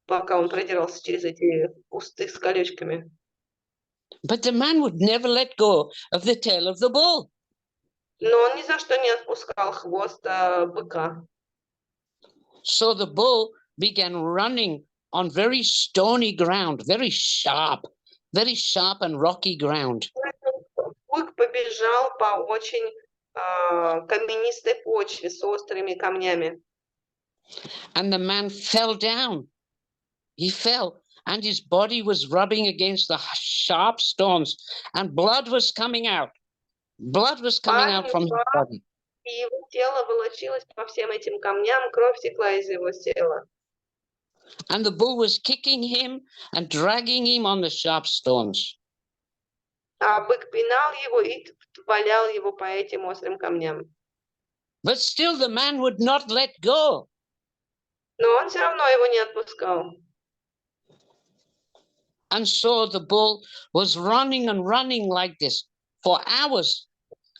пока он продирался через эти кусты с колючками. But the man would never let go of the tail of the bull. Но он ни за что не отпускал хвост быка. So the bull began running on very stony ground, very sharp and rocky ground. Бык побежал по очень каменистой почве с острыми камнями. And the man fell down. He fell, and his body was rubbing against the sharp stones, and blood was coming out. Blood was coming out from his body. И его тело волочилось по всем этим камням, кровь текла из его тела. And the bull was kicking him and dragging him on the sharp stones. А бык пинал его и валял его по этим острым камням. But still the man would not let go. Но он все равно его не отпускал. And so the bull was running and running like this for hours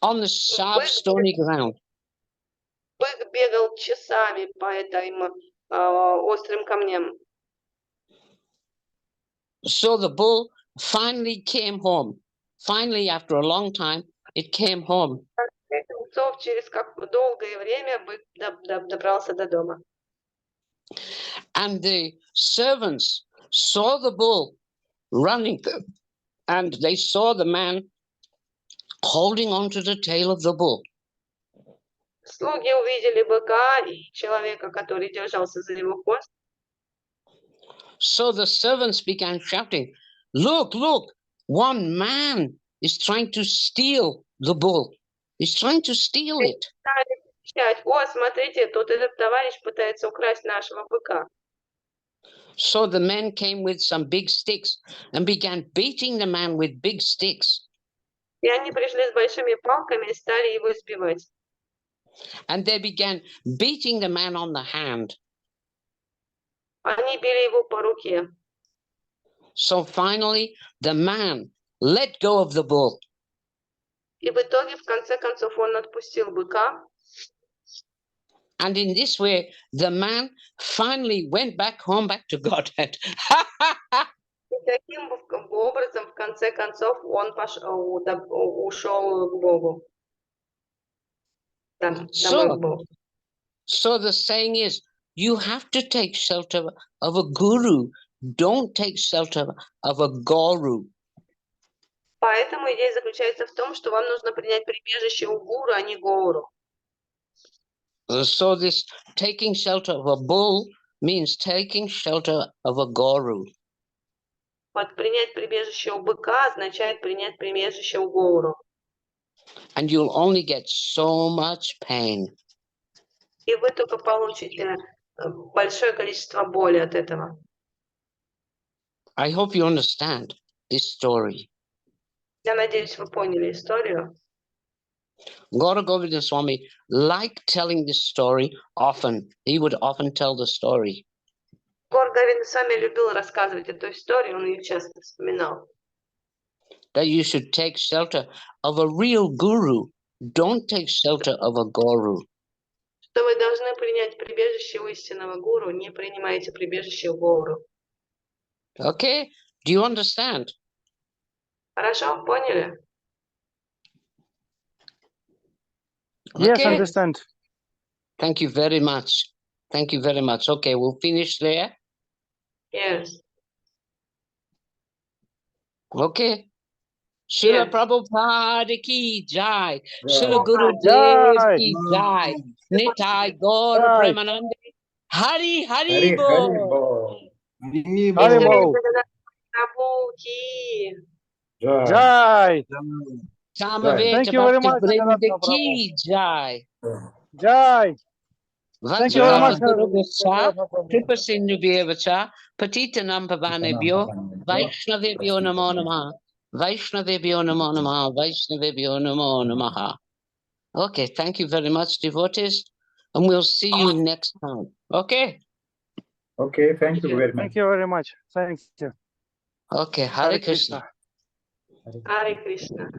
on the sharp, stony ground. Бык бегал часами по этим острым камням. So the bull finally came home. Finally, after a long time, it came home. Через долгое время бык добрался до дома. And the servants saw the bull running, and they saw the man holding on to the tail of the bull. Слуги увидели быка и человека, который держался за его хвост. So the servants began shouting, "Look, look, one man is trying to steal the bull. He's trying to steal it." О, смотрите, тут этот товарищ пытается украсть нашего быка. So the men came with some big sticks and began beating the man with big sticks. И они пришли с большими палками и стали его избивать. And they began beating the man on the hand. Они били его по руке. So finally, the man let go of the bull. И в итоге, в конце концов, он отпустил быка. And in this way, the man finally went back home, back to Godhead. И таким образом, в конце концов, он ушел к Богу. So the saying is, you have to take shelter of a guru. Don't take shelter of a guru. Поэтому идея заключается в том, что вам нужно принять прибежище у гуру, а не гоуру. So this taking shelter of a bull means taking shelter of a guru. Вот принять прибежище у быка означает принять прибежище у гоуру. And you'll only get so much pain. И вы только получите большое количество боли от этого. I hope you understand this story. Я надеюсь, вы поняли историю. Gour Говинда Swami liked telling this story often. He would often tell the story. Гоур Говинда Свами любил рассказывать эту историю, он ее часто вспоминал. That you should take shelter of a real guru. Don't take shelter of a guru. Что вы должны принять прибежище у истинного гуру, не принимайте прибежище у гоуру. Okay? Do you understand? Хорошо, поняли? Yes, Okay. understand. Thank you very much. Thank you very much. Okay, we'll finish there. Yes. Okay. Srila Yeah. Prabhupada ki jai. Srila Yeah. Guru Jai. Dev ki jai. Nitai Gaur Jai. Premanande. Hari Hari Hari Bol. Bol. Haribol. Prabhu ki. Jai. Samaveta Thank you very much, Bhaktivinoda Jagannatha ki jai. Jai. Thank you very much. Vanchakapuruvassa, Kripasindhubhyavacha, Patitanam Pavanebhyo, Vaishnavebhyo Namo Namaha, Vaishnavebhyo Namo Namaha, Vaishnavebhyo Namo Namaha. Okay, thank you very much, devotees, and we'll see you next time. Okay? Okay, thank you very much. Thank you very much. Thank you. Okay, Hare Krishna. Hare Krishna.